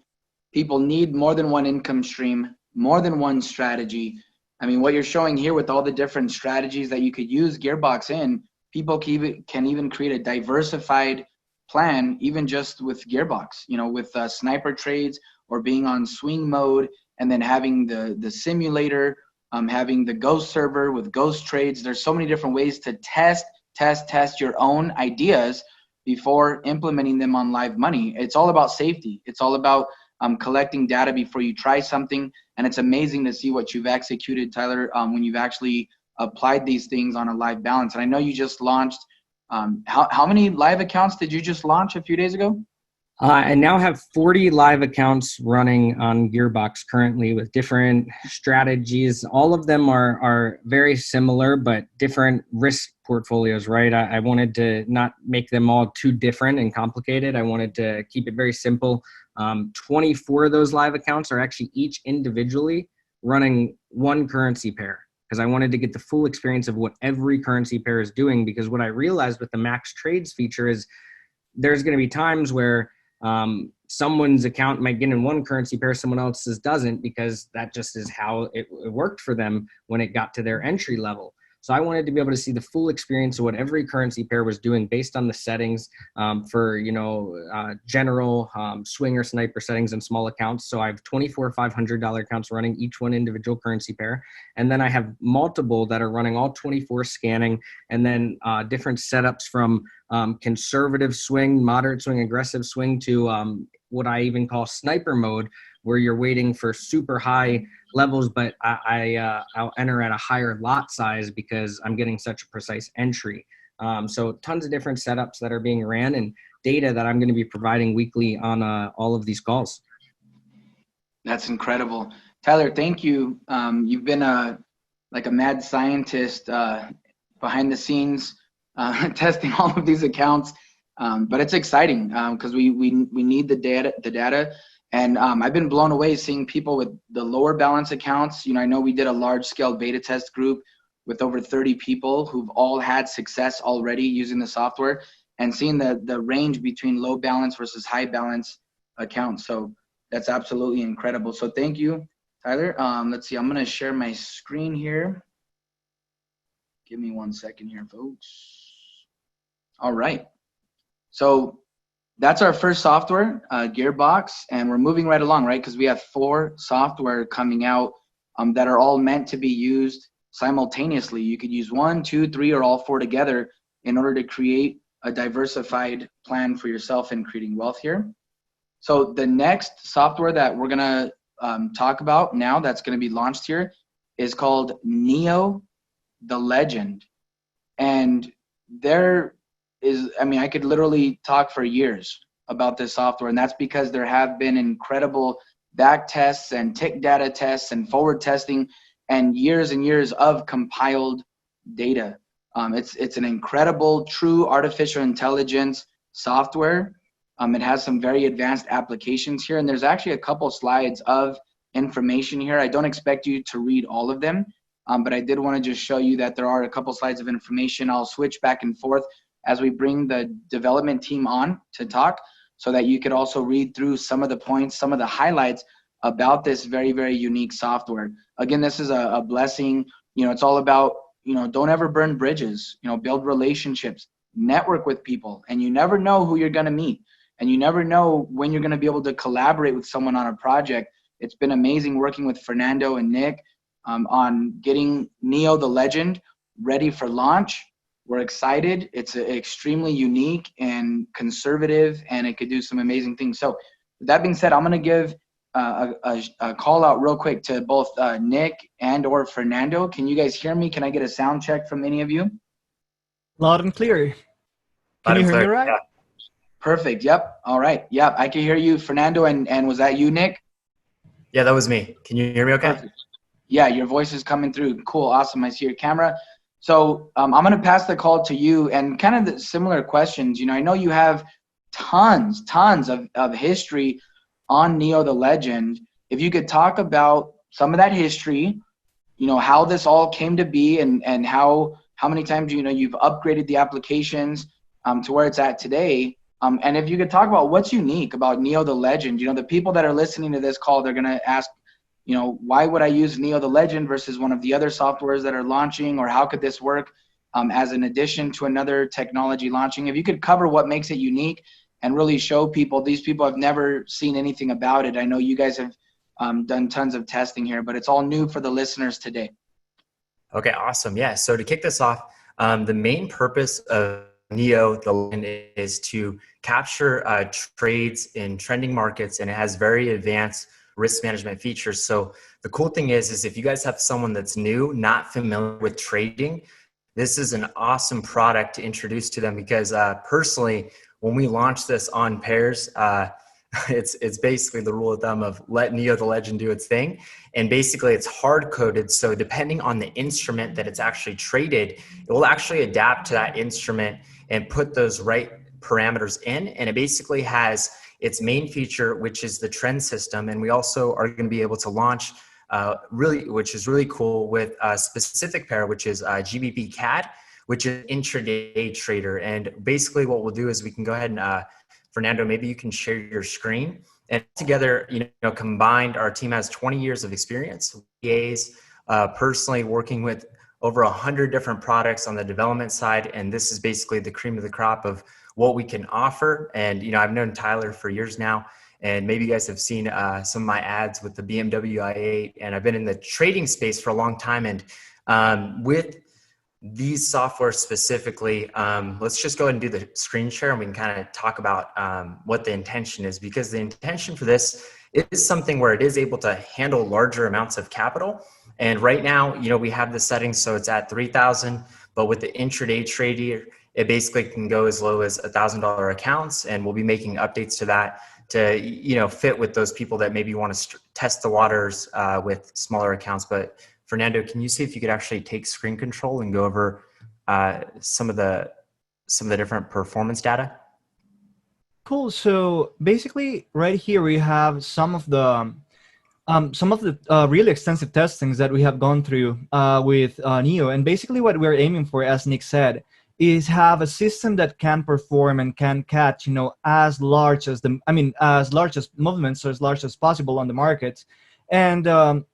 People need more than one income stream, more than one strategy. I mean, what you're showing here with all the different strategies that you could use Gearbox in, people can even create a diversified plan, even just with Gearbox, with sniper trades or being on swing mode, and then having the simulator, having the ghost server with ghost trades. There's so many different ways to test your own ideas before implementing them on live money. It's all about safety. It's all about collecting data before you try something. And it's amazing to see what you've executed, Tyler, when you've actually applied these things on a live balance. And I know you just launched, how many live accounts did you just launch a few days ago? I now have 40 live accounts running on Gearbox currently with different strategies. All of them are very similar, but different risk portfolios, right? I wanted to not make them all too different and complicated. I wanted to keep it very simple. 24 of those live accounts are actually each individually running one currency pair, because I wanted to get the full experience of what every currency pair is doing. Because what I realized with the max trades feature is there's going to be times where someone's account might get in one currency pair, someone else's doesn't, because that just is how it worked for them when it got to their entry level. So I wanted to be able to see the full experience of what every currency pair was doing based on the settings for, general swinger sniper settings and small accounts. So I have 24 $500 accounts running each one individual currency pair. And then I have multiple that are running all 24 scanning, and then different setups from conservative swing, moderate swing, aggressive swing to what I even call sniper mode, where you're waiting for super high levels, but I'll enter at a higher lot size because I'm getting such a precise entry. So tons of different setups that are being ran and data that I'm going to be providing weekly on all of these calls. That's incredible. Tyler, thank you. You've been like a mad scientist behind the scenes testing all of these accounts. But it's exciting because we need the data. And I've been blown away seeing people with the lower balance accounts. You know, I know we did a large scale beta test group with over 30 people who've all had success already using the software, and seeing the range between low balance versus high balance accounts. So that's absolutely incredible. So thank you, Tyler. Let's see, I'm gonna share my screen here. Give me 1 second here, folks. All right. So that's our first software, Gearbox, and we're moving right along, right? Because we have 4 software coming out that are all meant to be used simultaneously. You could use 1, 2, 3, or all 4 together in order to create a diversified plan for yourself in creating wealth here. So the next software that we're gonna talk about now that's gonna be launched here is called Neo the Legend. And there is, I mean, I could literally talk for years about this software, and that's because there have been incredible back tests and tick data tests and forward testing and years of compiled data. It's an incredible, true artificial intelligence software. It has some very advanced applications here, and there's actually a couple slides of information here. I don't expect you to read all of them, but I did want to just show you that there are a couple slides of information. I'll switch back and forth as we bring the development team on to talk, so that you could also read through some of the points, some of the highlights about this very, very unique software. Again, this is a blessing. You know, it's all about, you know, don't ever burn bridges, you know, build relationships, network with people, and you never know who you're going to meet, and you never know when you're going to be able to collaborate with someone on a project. It's been amazing working with Fernando and Nick on getting Neo the Legend ready for launch. We're excited. It's extremely unique and conservative, and it could do some amazing things. So with that being said, I'm going to give a call out real quick to both Nick and or Fernando. Can you guys hear me? Can I get a sound check from any of you? Loud and clear. Can you hear me right? Yeah. Perfect. Yep. All right. Yep. I can hear you, Fernando. And was that you, Nick? Yeah, that was me. Can you hear me okay? Perfect. Yeah, your voice is coming through. Cool. Awesome. I see your camera. So I'm going to pass the call to you, and kind of the similar questions. You know, I know you have tons of history on Neo the Legend. If you could talk about some of that history, you know, how this all came to be, and how many times, you know, you've upgraded the applications to where it's at today. And if you could talk about what's unique about Neo the Legend. You know, the people that are listening to this call, they're going to ask, you know, why would I use Neo the Legend versus one of the other softwares that are launching, or how could this work as an addition to another technology launching? If you could cover what makes it unique and really show people, these people have never seen anything about it. I know you guys have done tons of testing here, but it's all new for the listeners today. Okay, awesome. Yeah, so to kick this off, the main purpose of Neo the Legend is to capture trades in trending markets, and it has very advanced risk management features. So the cool thing is if you guys have someone that's new, not familiar with trading, this is an awesome product to introduce to them, because personally, when we launched this on pairs, it's basically the rule of thumb of let Neo the Legend do its thing. And basically it's hard coded. So depending on the instrument that it's actually traded, it will actually adapt to that instrument and put those right parameters in. And it basically has its main feature, which is the trend system. And we also are going to be able to launch which is really cool, with a specific pair, which is GBP CAD, which is intraday trader. And basically what we'll do is we can go ahead and Fernando, maybe you can share your screen. And together, you know, combined, our team has 20 years of experience. EAs, personally working with over 100 different products on the development side. And this is basically the cream of the crop of what we can offer. And, you know, I've known Tyler for years now, and maybe you guys have seen some of my ads with the BMW i8, and I've been in the trading space for a long time. And with these software specifically, let's just go ahead and do the screen share, and we can kind of talk about what the intention is, because the intention for this is something where it is able to handle larger amounts of capital. And right now, we have the settings, so it's at 3,000, but with the intraday trader, it basically can go as low as $1,000 accounts. And we'll be making updates to that to, fit with those people that maybe want to test the waters with smaller accounts. But Fernando, can you see if you could actually take screen control and go over some of the different performance data? Cool. So basically, right here we have some of the really extensive testings that we have gone through with Neo. And basically what we're aiming for, as Nick said, is have a system that can perform and can catch, as large as movements, or as large as possible on the market. And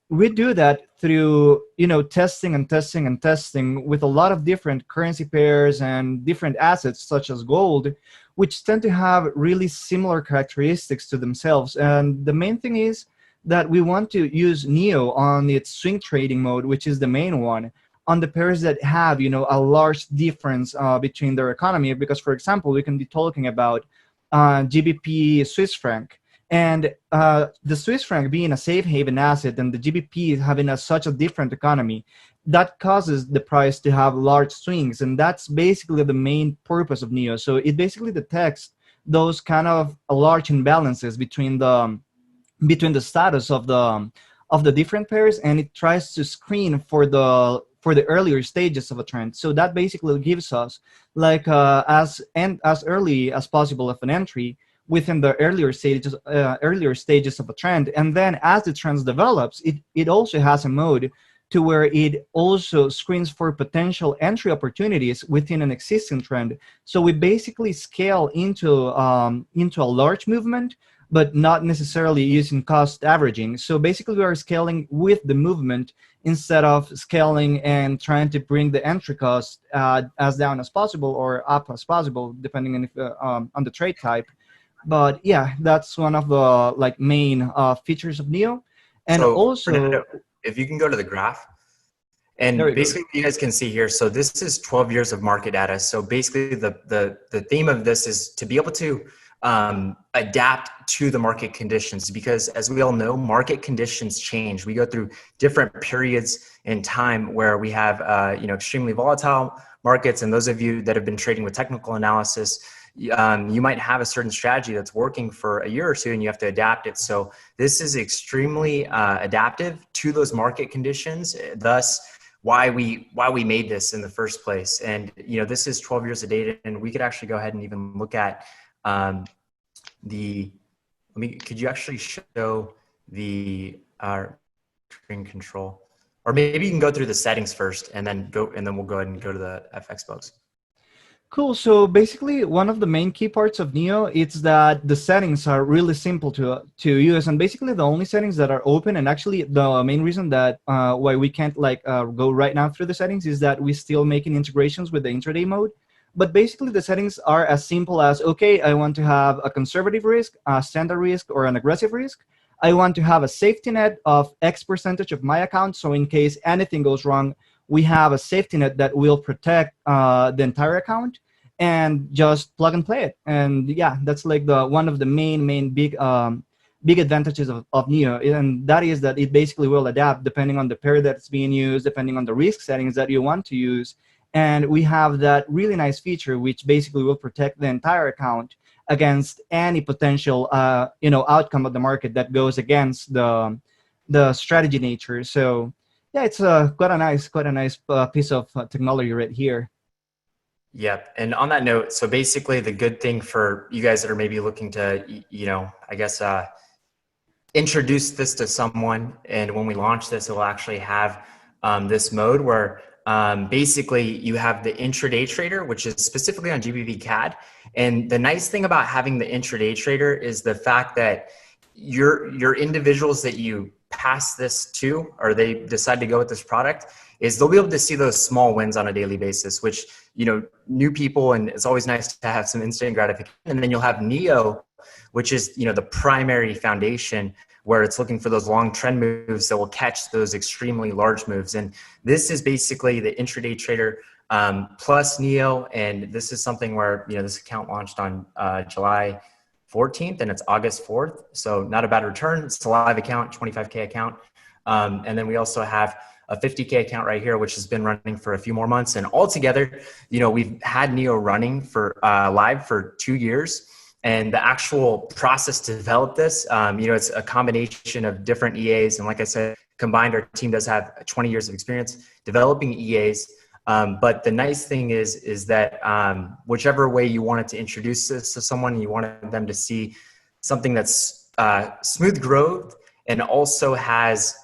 we do that through, testing and testing and testing with a lot of different currency pairs and different assets such as gold, which tend to have really similar characteristics to themselves. And the main thing is that we want to use Neo on its swing trading mode, which is the main one, on the pairs that have, a large difference between their economy. Because, for example, we can be talking about GBP Swiss franc. And the Swiss franc being a safe haven asset and the GBP having such a different economy, that causes the price to have large swings. And that's basically the main purpose of Neo. So it basically detects those kind of large imbalances between the status of the different pairs, and it tries to screen for the earlier stages of a trend. So that basically gives us as early as possible of an entry within the earlier stages of a trend. And then as the trend develops, it also has a mode to where it also screens for potential entry opportunities within an existing trend. So we basically scale into a large movement, but not necessarily using cost averaging. So basically we are scaling with the movement instead of scaling and trying to bring the entry cost as down as possible or up as possible, depending on the trade type. But yeah, that's one of the main features of Neo. And so, also, Fernando, if you can go to the graph, and basically what you guys can see here, so this is 12 years of market data. So basically the theme of this is to be able to adapt to the market conditions, because as we all know, market conditions change. We go through different periods in time where we have extremely volatile markets. And those of you that have been trading with technical analysis, you might have a certain strategy that's working for a year or two and you have to adapt it. So this is extremely adaptive to those market conditions, thus why we made this in the first place. And this is 12 years of data, and we could actually go ahead and even look at could you actually show the screen control, or maybe you can go through the settings first and then we'll go ahead and go to the FX box. Cool. So basically, one of the main key parts of Neo is that the settings are really simple to use, and basically the only settings that are open, and actually the main reason that why we can't go right now through the settings is that we're still making integrations with the intraday mode. But basically, the settings are as simple as, okay, I want to have a conservative risk, a standard risk, or an aggressive risk. I want to have a safety net of X percentage of my account, so in case anything goes wrong, we have a safety net that will protect the entire account, and just plug and play it. And yeah, that's one of the main big advantages of Neo, and that is that it basically will adapt depending on the pair that's being used, depending on the risk settings that you want to use. And we have that really nice feature which basically will protect the entire account against any potential outcome of the market that goes against the strategy nature. So yeah, it's quite a nice piece of technology right here. Yep. And on that note, so basically the good thing for you guys that are maybe looking to, introduce this to someone, and when we launch this, it will actually have this mode where basically you have the intraday trader, which is specifically on GBP CAD. And the nice thing about having the intraday trader is the fact that your individuals that you pass this to, or they decide to go with this product, is they'll be able to see those small wins on a daily basis, which, new people, and it's always nice to have some instant gratification. And then you'll have Neo, which is, the primary foundation, where it's looking for those long trend moves that will catch those extremely large moves. And this is basically the intraday trader plus Neo. And this is something where, this account launched on July 14th, and it's August 4th. So not a bad return. It's a live account, 25K account. And then we also have a 50K account right here, which has been running for a few more months. And altogether, we've had Neo running for live for 2 years. And the actual process to develop this, it's a combination of different EAs. And like I said, combined, our team does have 20 years of experience developing EAs. But the nice thing is that whichever way you wanted to introduce this to someone, you wanted them to see something that's smooth growth and also has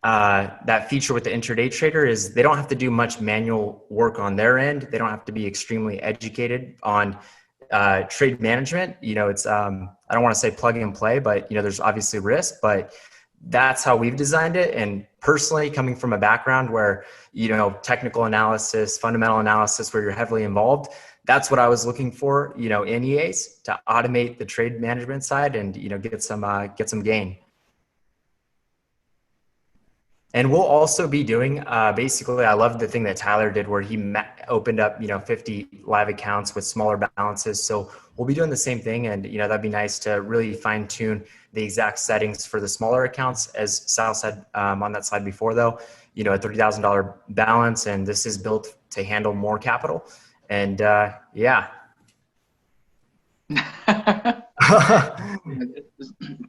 that feature with the intraday trader is they don't have to do much manual work on their end. They don't have to be extremely educated on trade management. It's I don't want to say plug and play, but there's obviously risk, but that's how we've designed it. And personally, coming from a background where technical analysis, fundamental analysis, where you're heavily involved, that's what I was looking for, in EAs to automate the trade management side and get some gain. And we'll also be doing, basically, I love the thing that Tyler did where he opened up, 50 live accounts with smaller balances. So we'll be doing the same thing. And, that'd be nice to really fine tune the exact settings for the smaller accounts. As Sal said on that slide before, though, a $30,000 balance. And this is built to handle more capital. And yeah.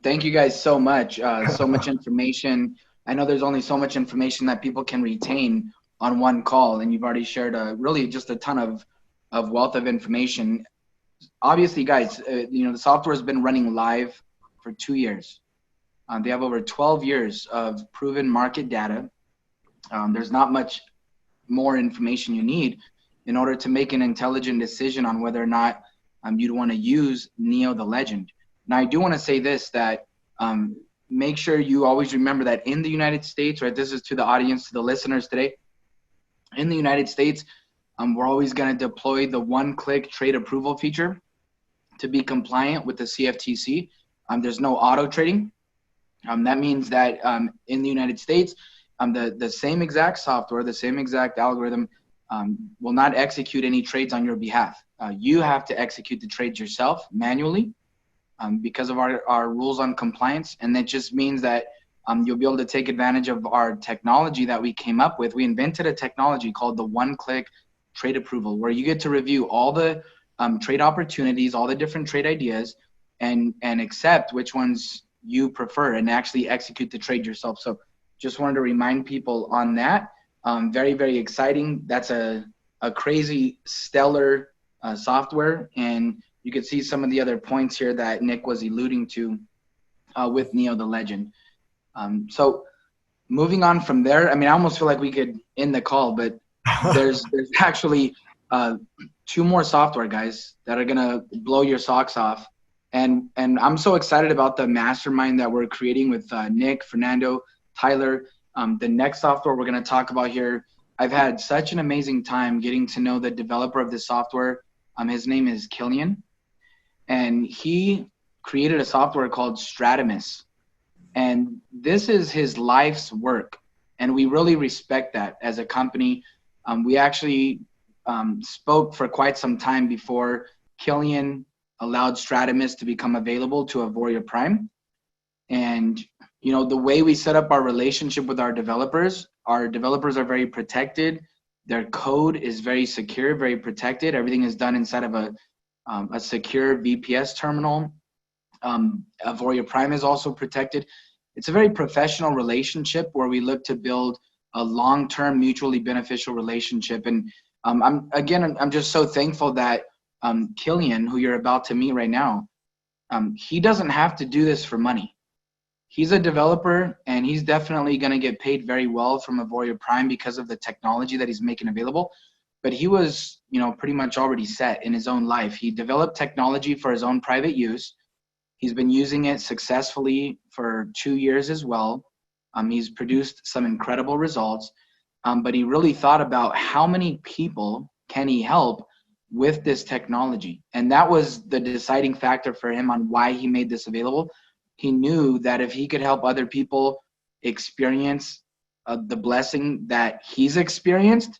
Thank you guys so much. So much information. I know there's only so much information that people can retain on one call, and you've already shared really just a ton of wealth of information. Obviously, guys, the software has been running live for 2 years. They have over 12 years of proven market data. There's not much more information you need in order to make an intelligent decision on whether or not you'd want to use Neo the Legend. Now, I do want to say this, that make sure you always remember that in the United States, right, this is to the audience, to the listeners today, in the United States, we're always going to deploy the one-click trade approval feature to be compliant with the CFTC. There's no auto trading. That means that in the United States, the same exact software, the same exact algorithm will not execute any trades on your behalf. You have to execute the trades yourself manually. Because of our rules on compliance. And that just means that you'll be able to take advantage of our technology that we came up with. We invented a technology called the one-click trade approval, where you get to review all the trade opportunities, all the different trade ideas, and accept which ones you prefer and actually execute the trade yourself. So just wanted to remind people on that. Very, very exciting. That's a crazy, stellar software. And you can see some of the other points here that Nick was alluding to with Neo the Legend. So moving on from there, I almost feel like we could end the call, but there's actually 2 more software, guys, that are gonna blow your socks off. And I'm so excited about the mastermind that we're creating with Nick, Fernando, Tyler. The next software we're gonna talk about here, I've had such an amazing time getting to know the developer of this software. His name is Killian. And he created a software called Stratamus. And this is his life's work. And we really respect that as a company. We actually spoke for quite some time before Killian allowed Stratamus to become available to Auvoria Prime. And, the way we set up our relationship with our developers are very protected. Their code is very secure, very protected. Everything is done inside of a secure VPS terminal. Auvoria Prime is also protected. It's a very professional relationship where we look to build a long-term mutually beneficial relationship. And I'm just so thankful that Killian, who you're about to meet right now, he doesn't have to do this for money. He's a developer, and he's definitely going to get paid very well from Auvoria Prime because of the technology that he's making available. But he was, pretty much already set in his own life. He developed technology for his own private use. He's been using it successfully for 2 years as well. He's produced some incredible results. But he really thought about how many people can he help with this technology. And that was the deciding factor for him on why he made this available. He knew that if he could help other people experience the blessing that he's experienced,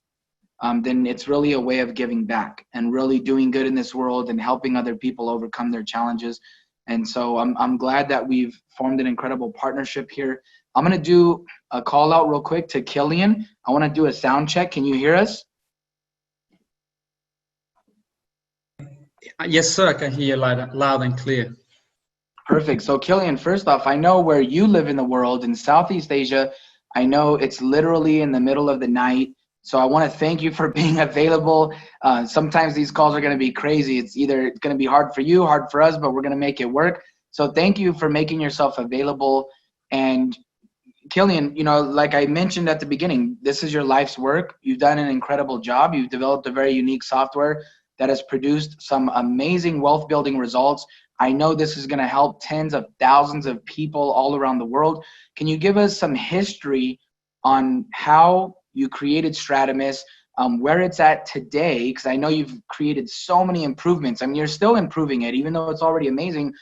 then it's really a way of giving back and really doing good in this world and helping other people overcome their challenges. And so I'm glad that we've formed an incredible partnership here. I'm going to do a call out real quick to Killian. I want to do a sound check. Can you hear us? Yes, sir. I can hear you loud and clear. Perfect. So Killian, first off, I know where you live in the world in Southeast Asia. I know it's literally in the middle of the night. So I want to thank you for being available. Sometimes these calls are going to be crazy. It's either going to be hard for you, hard for us, but we're going to make it work. So thank you for making yourself available. And Killian, you know, like I mentioned at the beginning, this is your life's work. You've done an incredible job. You've developed a very unique software that has produced some amazing wealth building results. I know this is going to help tens of thousands of people all around the world. Can you give us some history on how you created Stratamus, where it's at today? Because I know you've created so many improvements. I mean, you're still improving it, even though it's already amazing.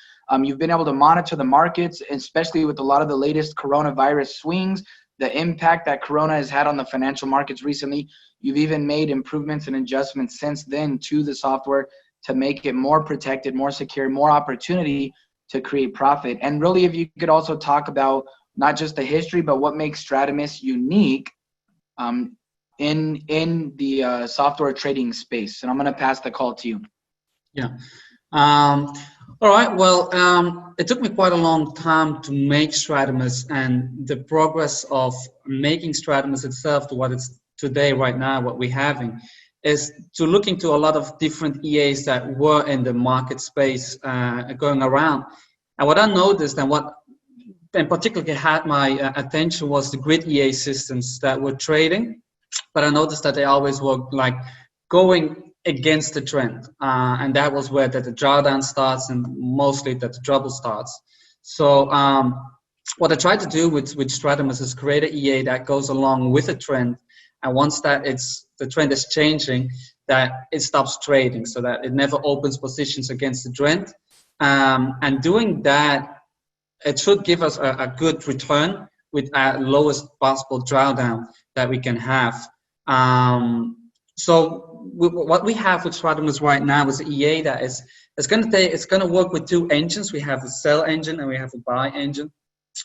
You've been able to monitor the markets, especially with a lot of the latest coronavirus swings, the impact that Corona has had on the financial markets recently. You've even made improvements and adjustments since then to the software to make it more protected, more secure, more opportunity to create profit. And really, if you could also talk about not just the history, but what makes Stratamus unique in the software trading space. And I'm going to pass the call to you. Yeah. All right. Well, it took me quite a long time to make Stratamus, and the progress of making Stratamus itself to what it's today, right now, what we're having, is to look into a lot of different EAs that were in the market space going around. And what I noticed, and what in particular had my attention, was the grid EA systems that were trading, but I noticed that they always were like going against the trend, and that was where the drawdown starts, and mostly that the trouble starts. So what I tried to do with Stratamus is create an EA that goes along with the trend, and once that the trend is changing, that it stops trading, so that it never opens positions against the trend. And doing that, it should give us a good return with lowest possible drawdown that we can have. So what we have with Stratamus right now is an EA that is going to work with two engines. We have a sell engine and we have a buy engine.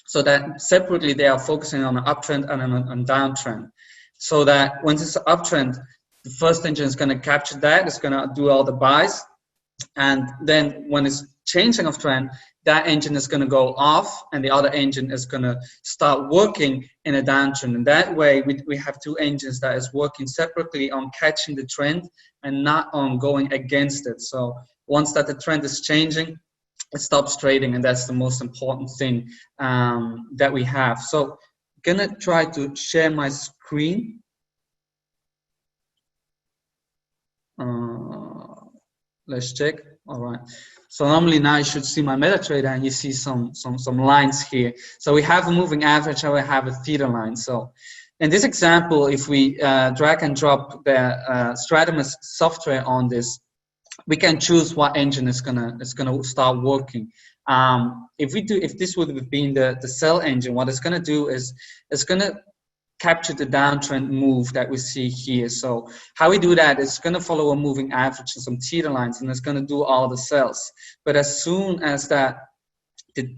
So that separately they are focusing on an uptrend and on downtrend. So that once it's an uptrend, the first engine is going to capture that. It's going to do all the buys, and then when it's changing of trend, that engine is going to go off and the other engine is going to start working in a downtrend. And that way we have two engines that is working separately on catching the trend and not on going against it. So once that the trend is changing, it stops trading, and that's the most important thing that we have. So I'm going to try to share my screen. Let's check. All right. So normally now you should see my MetaTrader, and you see some lines here. So we have a moving average and we have a theta line. So in this example, if we drag and drop the Stratamus software on this, we can choose what engine is gonna start working. If this would have been the sell engine, what it's gonna do is it's gonna capture the downtrend move that we see here. So how we do that is going to follow a moving average and some theta lines, and it's going to do all the sells. But as soon as the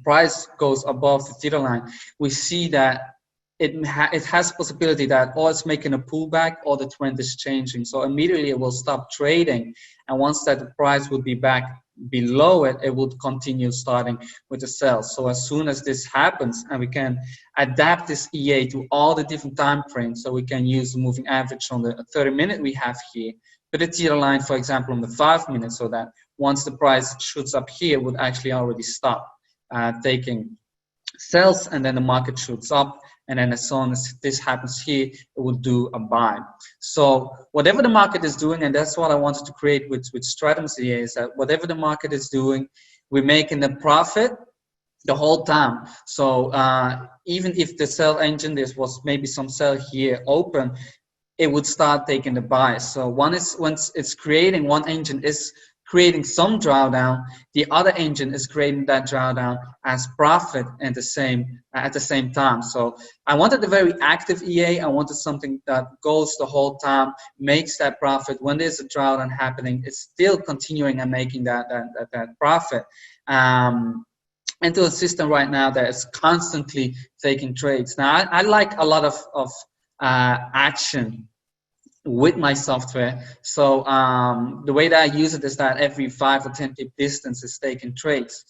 price goes above the theta line, we see that it has possibility that or it's making a pullback or the trend is changing. So immediately it will stop trading, and once that the price would be back below it, it would continue starting with the sell. So as soon as this happens, and we can adapt this EA to all the different time frames, so we can use the moving average on the 30-minute we have here, but the theta line, for example, on the 5-minute, so that once the price shoots up here, would actually already stop taking sells, and then the market shoots up. And then as soon as this happens here, it will do a buy. So whatever the market is doing, and that's what I wanted to create with Stratamus EA, is that whatever the market is doing, we're making the profit the whole time. So even if the sell engine, there was maybe some sell here open, it would start taking the buy. So once it's creating, one engine is creating some drawdown, the other engine is creating that drawdown as profit at the same time. So I wanted a very active EA. I wanted something that goes the whole time, makes that profit. When there's a drawdown happening, it's still continuing and making that profit. Into a system right now that is constantly taking trades. Now, I like a lot of action with my software. So the way that I use it is that every 5 or 10 pip distance is taking trades.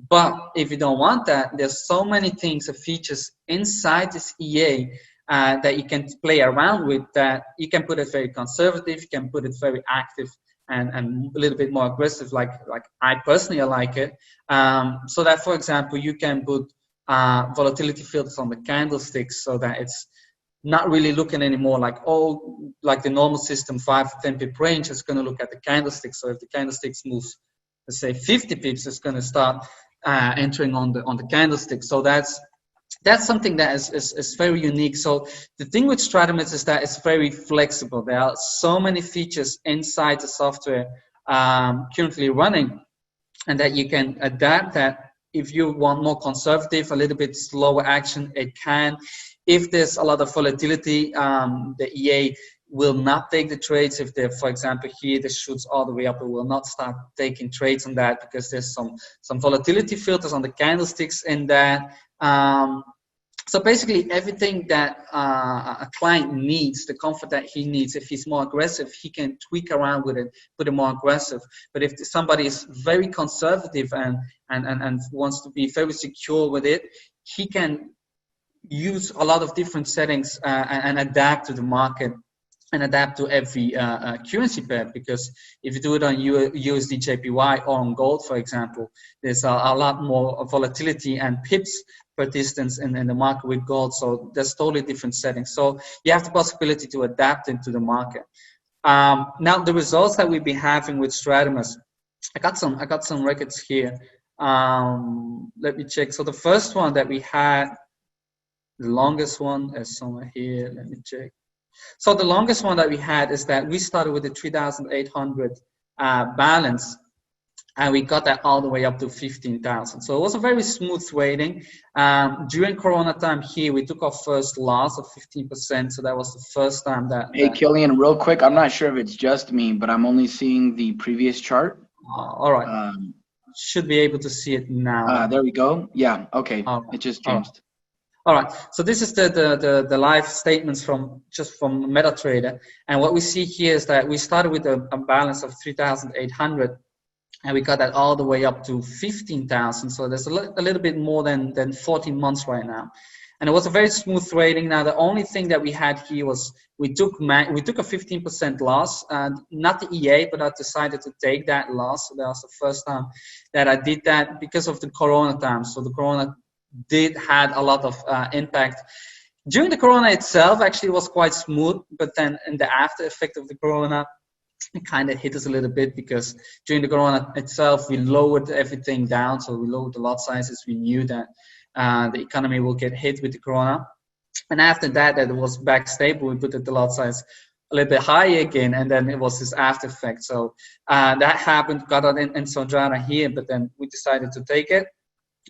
But if you don't want that, there's so many things, features inside this EA that you can play around with, that you can put it very conservative, you can put it very active, and a little bit more aggressive, like I personally like it. So that, for example, you can put volatility filters on the candlesticks, so that it's not really looking anymore like the normal system 5 to 10 pip range. Is going to look at the candlesticks. So if the candlesticks moves, let's say 50 pips, it's going to start entering on the candlestick. So that's something that is very unique. So the thing with Stratomids is that it's very flexible. There are so many features inside the software currently running, and that you can adapt that. If you want more conservative, a little bit slower action, it can. If there's a lot of volatility, the EA will not take the trades. If there, for example, here this shoots all the way up, it will not start taking trades on that, because there's some volatility filters on the candlesticks in that. So basically everything that a client needs, the comfort that he needs, if he's more aggressive, he can tweak around with it, put it more aggressive. But if somebody is very conservative and wants to be very secure with it, he can use a lot of different settings and adapt to the market and adapt to every currency pair. Because if you do it on USD JPY or on gold, for example, there's a lot more volatility and pips per distance in the market with gold. So there's totally different settings. So you have the possibility to adapt into the market. Now the results that we've been having with Stratomus, I got some records here. Let me check. So the first one that we had, the longest one is somewhere here. Let me check. So the longest one that we had is that we started with a 3,800 balance, and we got that all the way up to 15,000. So it was a very smooth trading. During Corona time here, we took our first loss of 15%. So that was the first time that. Hey, Killian, real quick, I'm not sure if it's just me, but I'm only seeing the previous chart. All right. Should be able to see it now. There we go. Yeah. Okay. It just changed. All right, so this is the live statements from MetaTrader, and what we see here is that we started with a balance of 3,800, and we got that all the way up to 15,000. So there's a little bit more than 14 months right now, and it was a very smooth trading. Now the only thing that we had here was we took a 15% loss, not the EA, but I decided to take that loss. So that was the first time that I did that because of the Corona time. So the Corona had a lot of impact. During the Corona itself, actually, it was quite smooth, but then in the after effect of the Corona, it kind of hit us a little bit, because during the Corona itself, we lowered everything down. So we lowered the lot sizes. We knew that the economy will get hit with the Corona. And after that it was back stable. We put the lot size a little bit higher again, and then it was this after effect. So that happened, got it in Sodrana here, but then we decided to take it.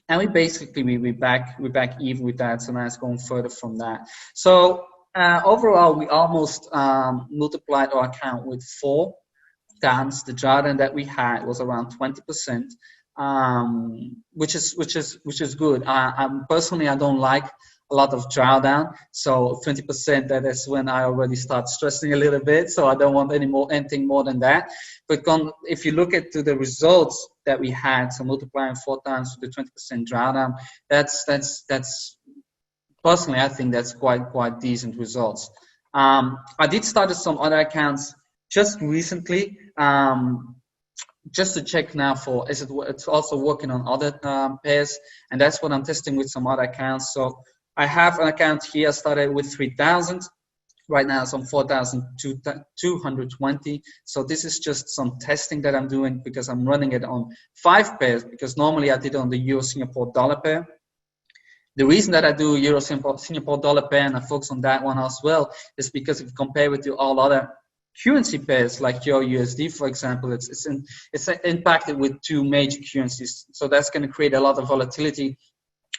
And we basically we back even with that. So now it's going further from that. So overall, we almost multiplied our account with 4 times the drawdown that we had. Was around 20%, which is good. Personally, I don't like a lot of drawdown. So 20%, that is when I already start stressing a little bit. So I don't want anything more than that. But if you look at the results that we had, so multiplying 4 times with the 20% drawdown, that's personally, I think that's quite decent results. I did start some other accounts just recently, just to check now for it's also working on other pairs, and that's what I'm testing with some other accounts. So I have an account here. I started with 3,000. Right now it's on 4,220. So this is just some testing that I'm doing, because I'm running it on 5 pairs, because normally I did it on the Euro Singapore dollar pair. The reason that I do Euro Singapore dollar pair and I focus on that one as well is because if you compare with all other currency pairs like your USD, for example, it's impacted with two major currencies. So that's going to create a lot of volatility,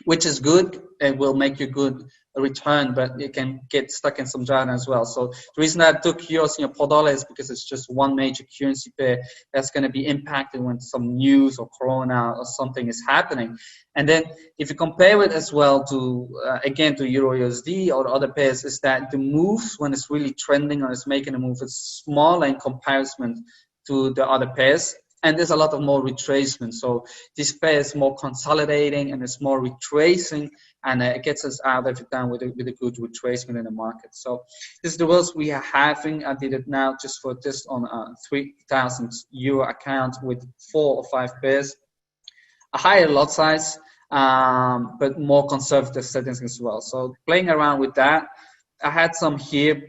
which is good. It will make you good return, but you can get stuck in some drawdown as well. So the reason that I took euros and your dollar is because it's just one major currency pair that's going to be impacted when some news or corona or something is happening. And then if you compare it as well to again to Euro USD or other pairs, is that the moves when it's really trending or it's making a move, it's smaller in comparison to the other pairs. And there's a lot of more retracement. So this pair is more consolidating and it's more retracing, and it gets us out of it down with a good retracement in the market. So this is the rules we are having. I did it now just on a 3,000 euro account with 4 or 5 pairs, a higher lot size, but more conservative settings as well. So playing around with that, I had some here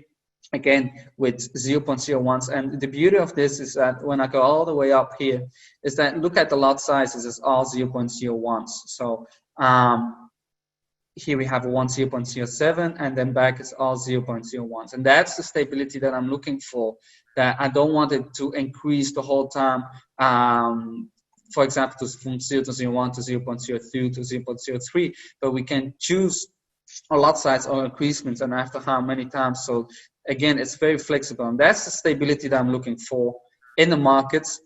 again with 0.01s, and the beauty of this is that when I go all the way up here is that look at the lot sizes, it's all 0.01s. So here we have a 0.07, and then back is all 0.01s, and that's the stability that I'm looking for, that I don't want it to increase the whole time, for example, from 0 to 0.1 to 0.02 to 0.03, but we can choose a lot size or increasements and after how many times. So again, it's very flexible, and that's the stability that I'm looking for in the markets.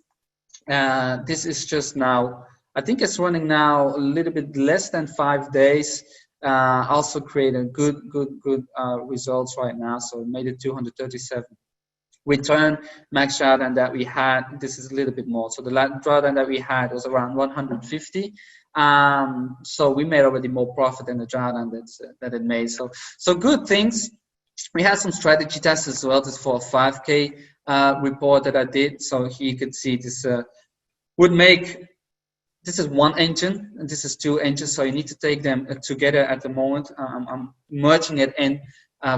This is just now, I think it's running now a little bit less than 5 days. Also creating good results right now. So it made it 237. Return max drawdown that we had, this is a little bit more. So the drawdown that we had was around 150. So we made already more profit than the drawdown that it made. So good things. We had some strategy tests as well. This for a 5K report that I did. So here you can see this would make, this is one engine and this is 2 engines. So you need to take them together at the moment. I'm merging it in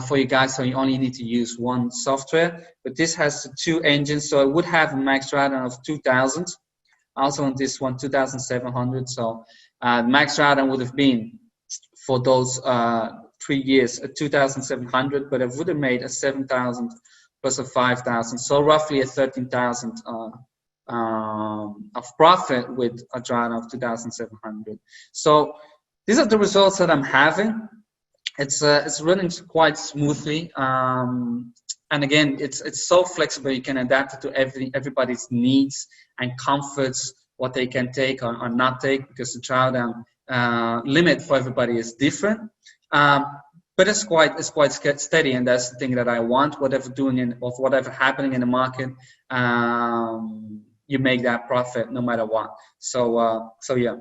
for you guys. So you only need to use one software, but this has 2 engines. So it would have a max drawdown of 2,000. Also on this one, 2,700. So max drawdown would have been for those 3 years at 2,700, but it would have made a 7,000 plus a 5,000, so roughly a 13,000 of profit with a drawdown of 2,700. So these are the results that I'm having. It's running quite smoothly, and again, it's so flexible. You can adapt it to everybody's needs and comforts, what they can take or not take, because the drawdown limit for everybody is different. But it's quite steady, and that's the thing that I want. Whatever happening in the market, you make that profit no matter what. So yeah.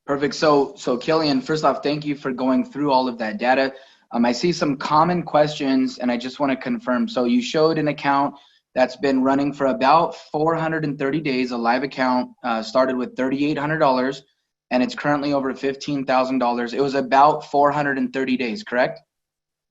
Perfect. So Killian, first off, thank you for going through all of that data. I see some common questions, and I just want to confirm. So you showed an account that's been running for about 430 days, a live account, started with $3,800. And it's currently over $15,000. It was about 430 days, correct?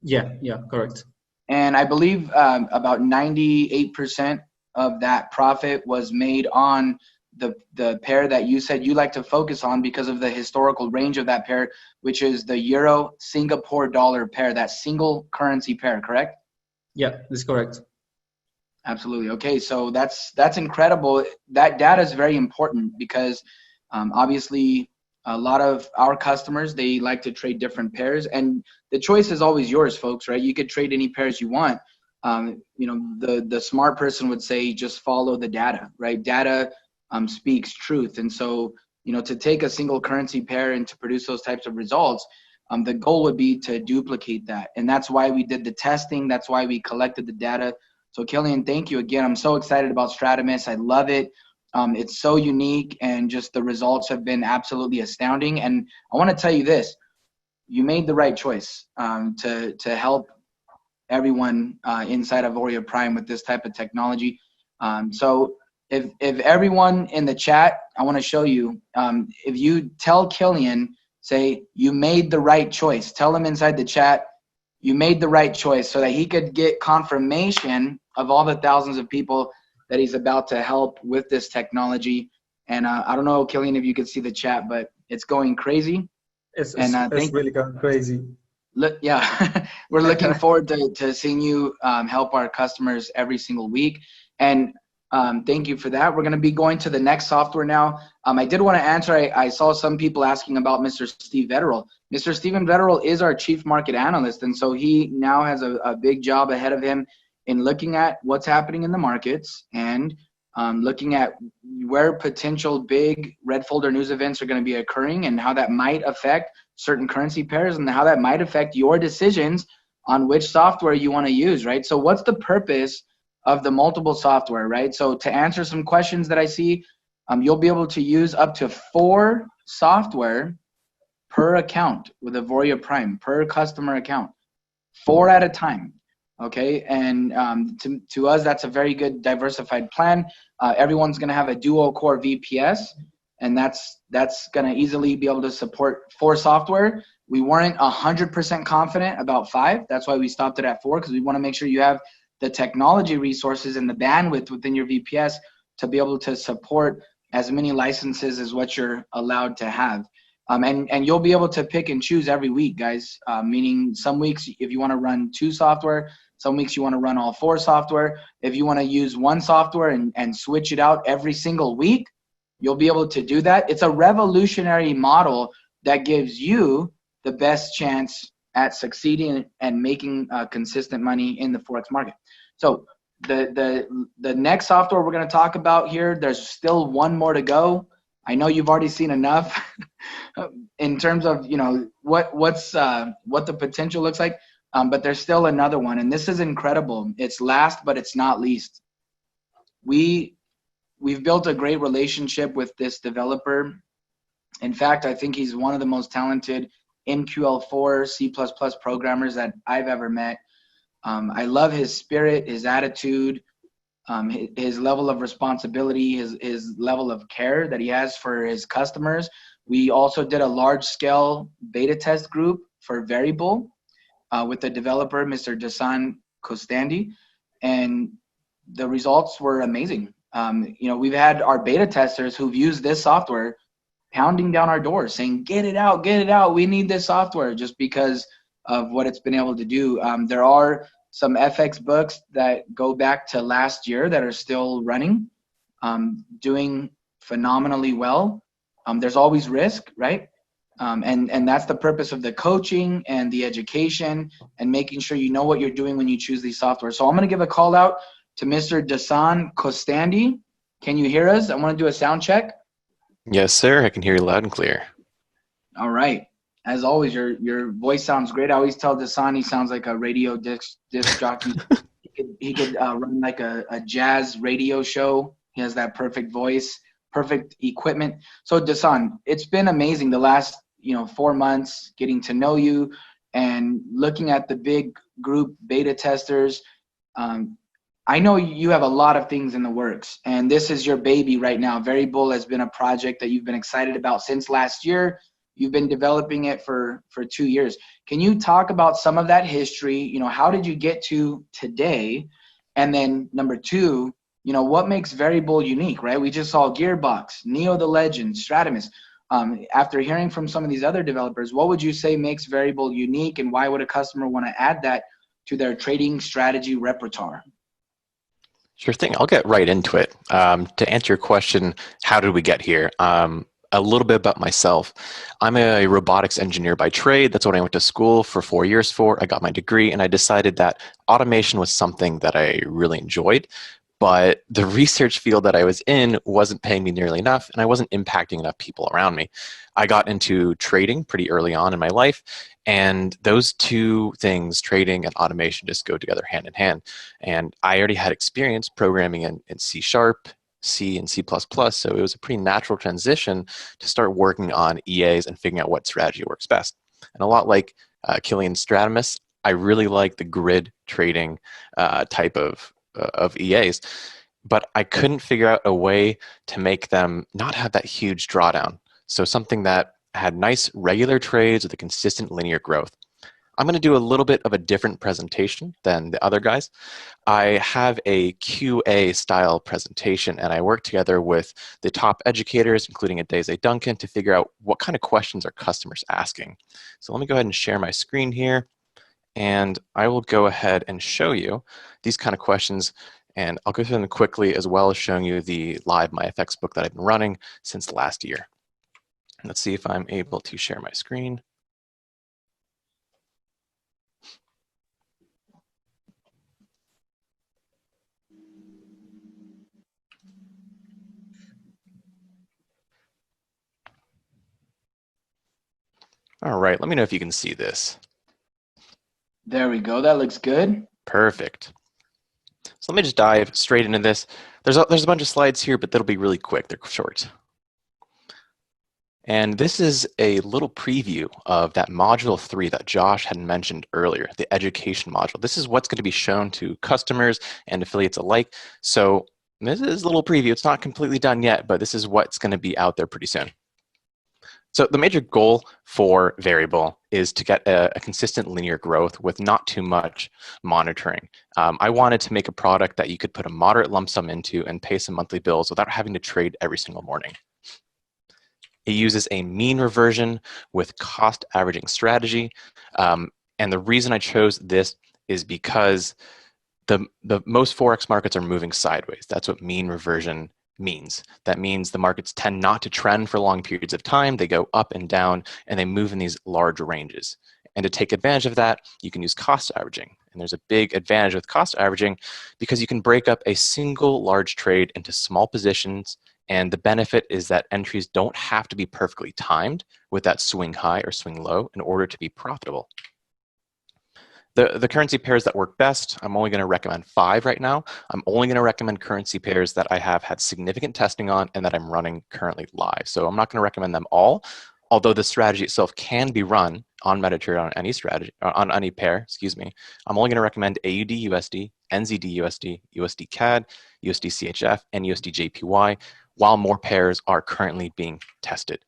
Yeah, correct. And I believe about 98% of that profit was made on the pair that you said you like to focus on because of the historical range of that pair, which is the Euro Singapore dollar pair, that single currency pair, correct? Yeah, that's correct. Absolutely. Okay, so that's incredible. That data is very important because obviously a lot of our customers, they like to trade different pairs, and the choice is always yours, folks, right? You could trade any pairs you want. The smart person would say just follow the data, right? Data speaks truth. And so, to take a single currency pair and to produce those types of results, the goal would be to duplicate that. And that's why we did the testing. That's why we collected the data. So Killian, thank you again. I'm so excited about Stratamus. I love it. It's so unique, and just the results have been absolutely astounding. And I want to tell you this, you made the right choice to help everyone inside of Auvoria Prime with this type of technology. So if everyone in the chat, I want to show you, if you tell Killian, say you made the right choice, tell him inside the chat, you made the right choice, so that he could get confirmation of all the thousands of people that he's about to help with this technology. And I don't know, Killian, if you can see the chat, but it's going crazy. It's really going crazy. Yeah, we're looking forward to seeing you help our customers every single week. And thank you for that. We're going to be going to the next software now. I did want to answer, I saw some people asking about Mr. Steve Vetterl. Mr. Steven Vetterl is our chief market analyst. And so he now has a big job ahead of him in looking at what's happening in the markets and looking at where potential big red folder news events are going to be occurring and how that might affect certain currency pairs and how that might affect your decisions on which software you want to use, right? So what's the purpose of the multiple software, right? So to answer some questions that I see, you'll be able to use up to 4 software per account with Auvoria Prime, per customer account, 4 at a time. Okay, and to us, that's a very good diversified plan. Everyone's going to have a dual core VPS, and that's going to easily be able to support 4 software. We weren't 100% confident about 5. That's why we stopped it at 4, because we want to make sure you have the technology resources and the bandwidth within your VPS to be able to support as many licenses as what you're allowed to have. And you'll be able to pick and choose every week, guys, meaning some weeks if you want to run 2 software, some weeks you want to run all 4 software. If you want to use one software and switch it out every single week, you'll be able to do that. It's a revolutionary model that gives you the best chance at succeeding and making consistent money in the Forex market. So the next software we're going to talk about here, there's still 1 more to go. I know you've already seen enough in terms of, you know, what the potential looks like. But there's still another one, and this is incredible. It's last, but it's not least. We've built a great relationship with this developer. In fact, I think he's one of the most talented MQL4 C++ programmers that I've ever met. I love his spirit, his attitude, his level of responsibility, his level of care that he has for his customers. We also did a large-scale beta test group for Variable with the developer, Mr. Dasan Kostandi, and the results were amazing. You know, we've had our beta testers who've used this software pounding down our doors saying, get it out, we need this software, just because of what it's been able to do. There are some FX books that go back to last year that are still running, doing phenomenally well. There's always risk, right? And that's the purpose of the coaching and the education and making sure you know what you're doing when you choose these software. So I'm going to give a call out to Mr. Dasan Kostandi. Can you hear us? I want to do a sound check. Yes, sir. I can hear you loud and clear. All right. As always, your voice sounds great. I always tell Dasan he sounds like a radio disc jockey. He could run like a jazz radio show. He has that perfect voice, perfect equipment. So Dasan, it's been amazing the last 4 months getting to know you and looking at the big group beta testers. I know you have a lot of things in the works, and this is your baby right now. Variable has been a project that you've been excited about since last year. You've been developing it for 2 years. Can you talk about some of that history? How did you get to today? And then number 2, what makes Variable unique, right? We just saw Gearbox, Neo the Legend, Stratamus. After hearing from some of these other developers, what would you say makes Variable unique, and why would a customer want to add that to their trading strategy repertoire? Sure thing. I'll get right into it. To answer your question, how did we get here? A little bit about myself. I'm a robotics engineer by trade. That's what I went to school for 4 years for. I got my degree, and I decided that automation was something that I really enjoyed, but the research field that I was in wasn't paying me nearly enough, and I wasn't impacting enough people around me. I got into trading pretty early on in my life, and those two things, trading and automation, just go together hand in hand. And I already had experience programming in C#, C, and C++, so it was a pretty natural transition to start working on EAs and figuring out what strategy works best. And a lot like Killian Stratamus, I really like the grid trading type of EAs, but I couldn't figure out a way to make them not have that huge drawdown. So something that had nice regular trades with a consistent linear growth. I'm going to do a little bit of a different presentation than the other guys. I have a QA style presentation, and I work together with the top educators, including Adeze Duncan, to figure out what kind of questions are customers asking. So let me go ahead and share my screen here, and I will go ahead and show you these kind of questions, and I'll go through them quickly, as well as showing you the live MyFX book that I've been running since last year. Let's see if I'm able to share my screen. All right, let me know if you can see this. There we go. That looks good. Perfect. So let me just dive straight into this. There's a bunch of slides here, but that'll be really quick. They're short. And this is a little preview of that module 3 that Josh had mentioned earlier, the education module. This is what's going to be shown to customers and affiliates alike. So this is a little preview. It's not completely done yet, but this is what's going to be out there pretty soon. So the major goal for Variable is to get a consistent linear growth with not too much monitoring. I wanted to make a product that you could put a moderate lump sum into and pay some monthly bills without having to trade every single morning. It uses a mean reversion with cost averaging strategy. And the reason I chose this is because the most Forex markets are moving sideways. That's what mean reversion means. That means the markets tend not to trend for long periods of time. They go up and down, and they move in these large ranges. And to take advantage of that, you can use cost averaging. And there's a big advantage with cost averaging because you can break up a single large trade into small positions. And the benefit is that entries don't have to be perfectly timed with that swing high or swing low in order to be profitable. The currency pairs that work best, I'm only going to recommend 5 right now. I'm only going to recommend currency pairs that I have had significant testing on and that I'm running currently live. So I'm not going to recommend them all, although the strategy itself can be run on MetaTrader on any strategy, on any pair, excuse me. I'm only going to recommend AUD USD, NZD USD, USD CAD, USD CHF, and USD JPY, while more pairs are currently being tested.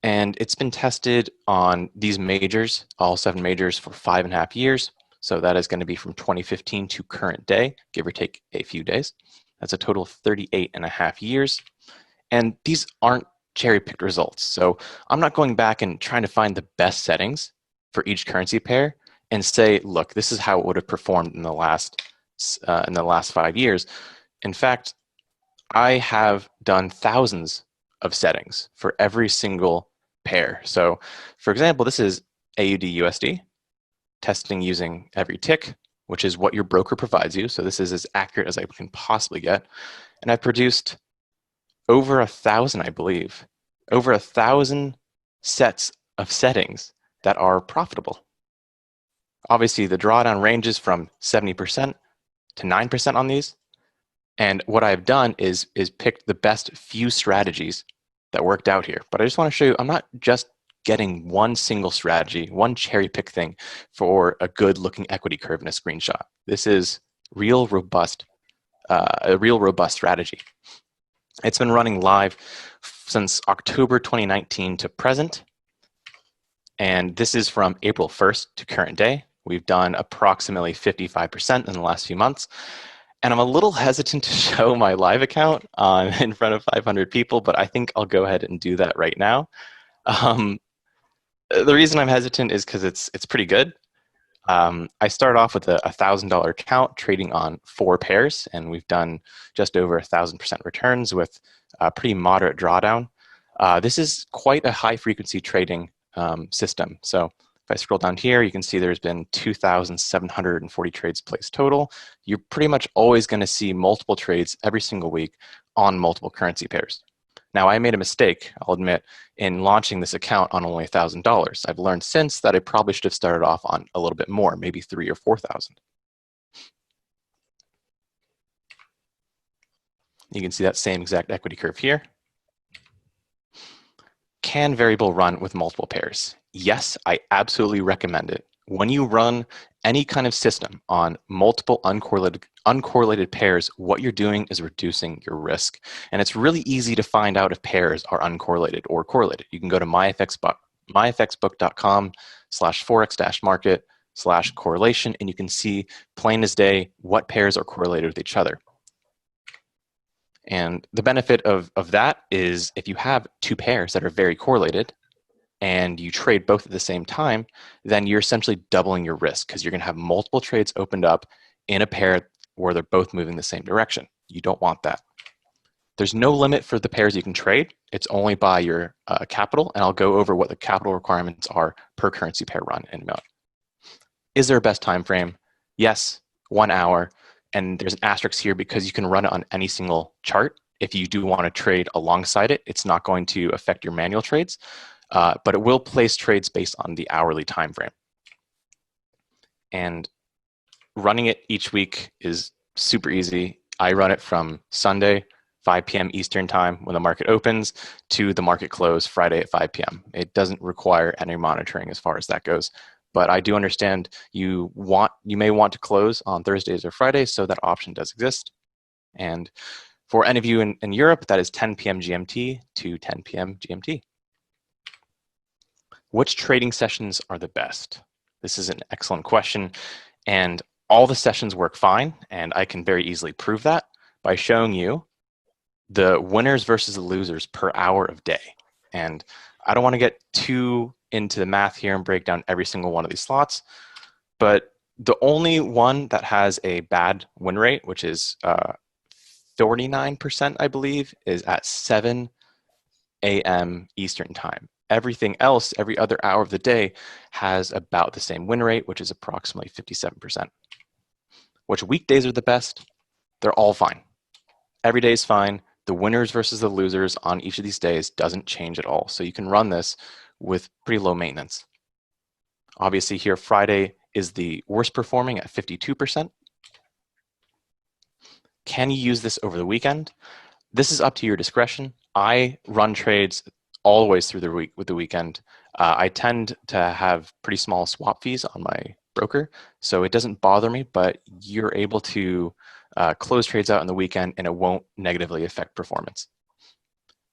And it's been tested on these majors, all 7 majors, for 5.5 years. So that is going to be from 2015 to current day, give or take a few days. That's a total of 38.5 years. And these aren't cherry-picked results. So I'm not going back and trying to find the best settings for each currency pair and say, look, this is how it would have performed in the last 5 years. In fact, I have done thousands of settings for every single pair. So for example, this is AUD USD, testing using every tick, which is what your broker provides you. So this is as accurate as I can possibly get. And I've produced over 1,000, I believe, over 1,000 sets of settings that are profitable. Obviously, the drawdown ranges from 70% to 9% on these. And what I've done is picked the best few strategies that worked out here. But I just want to show you, I'm not just getting one single strategy, one cherry pick thing for a good looking equity curve in a screenshot. This is a real robust strategy. It's been running live since October 2019 to present. And this is from April 1st to current day. We've done approximately 55% in the last few months. And I'm a little hesitant to show my live account in front of 500 people, but I think I'll go ahead and do that right now. The reason I'm hesitant is because it's pretty good. I started off with a $1,000 account trading on 4 pairs, and we've done just over 1,000% returns with a pretty moderate drawdown. This is quite a high frequency trading system. So if I scroll down here, you can see there's been 2,740 trades placed total. You're pretty much always going to see multiple trades every single week on multiple currency pairs. Now, I made a mistake, I'll admit, in launching this account on only $1,000. I've learned since that I probably should have started off on a little bit more, maybe 3,000 or 4,000. You can see that same exact equity curve here. Can variable run with multiple pairs? Yes, I absolutely recommend it. When you run any kind of system on multiple uncorrelated pairs, what you're doing is reducing your risk. And it's really easy to find out if pairs are uncorrelated or correlated. You can go to myfxbook.com/forex-market/correlation, and you can see plain as day what pairs are correlated with each other. And the benefit of that is if you have two pairs that are very correlated and you trade both at the same time, then you're essentially doubling your risk because you're going to have multiple trades opened up in a pair where they're both moving the same direction. You don't want that. There's no limit for the pairs you can trade. It's only by your capital, and I'll go over what the capital requirements are per currency pair run in a minute. Is there a best time frame? Yes, 1 hour. And there's an asterisk here because you can run it on any single chart. If you do want to trade alongside it, it's not going to affect your manual trades, but it will place trades based on the hourly time frame. And running it each week is super easy. I run it from Sunday, 5 p.m. Eastern time when the market opens to the market close Friday at 5 p.m. It doesn't require any monitoring as far as that goes. But I do understand you may want to close on Thursdays or Fridays, so that option does exist. And for any of you in Europe, that is 10 p.m. GMT to 10 p.m. GMT. Which trading sessions are the best? This is an excellent question, and all the sessions work fine, and I can very easily prove that by showing you the winners versus the losers per hour of day. And I don't want to get too into the math here and break down every single one of these slots, but the only one that has a bad win rate, which is 49%, I believe, is at 7 a.m. Eastern time. Everything else, every other hour of the day, has about the same win rate, which is approximately 57%. Which weekdays are the best? They're all fine. Every day is fine. The winners versus the losers on each of these days doesn't change at all. So you can run this with pretty low maintenance. Obviously here, Friday is the worst performing at 52%. Can you use this over the weekend? This is up to your discretion. I run trades all the way through the week with the weekend. I tend to have pretty small swap fees on my broker, so it doesn't bother me, but you're able to close trades out on the weekend and it won't negatively affect performance.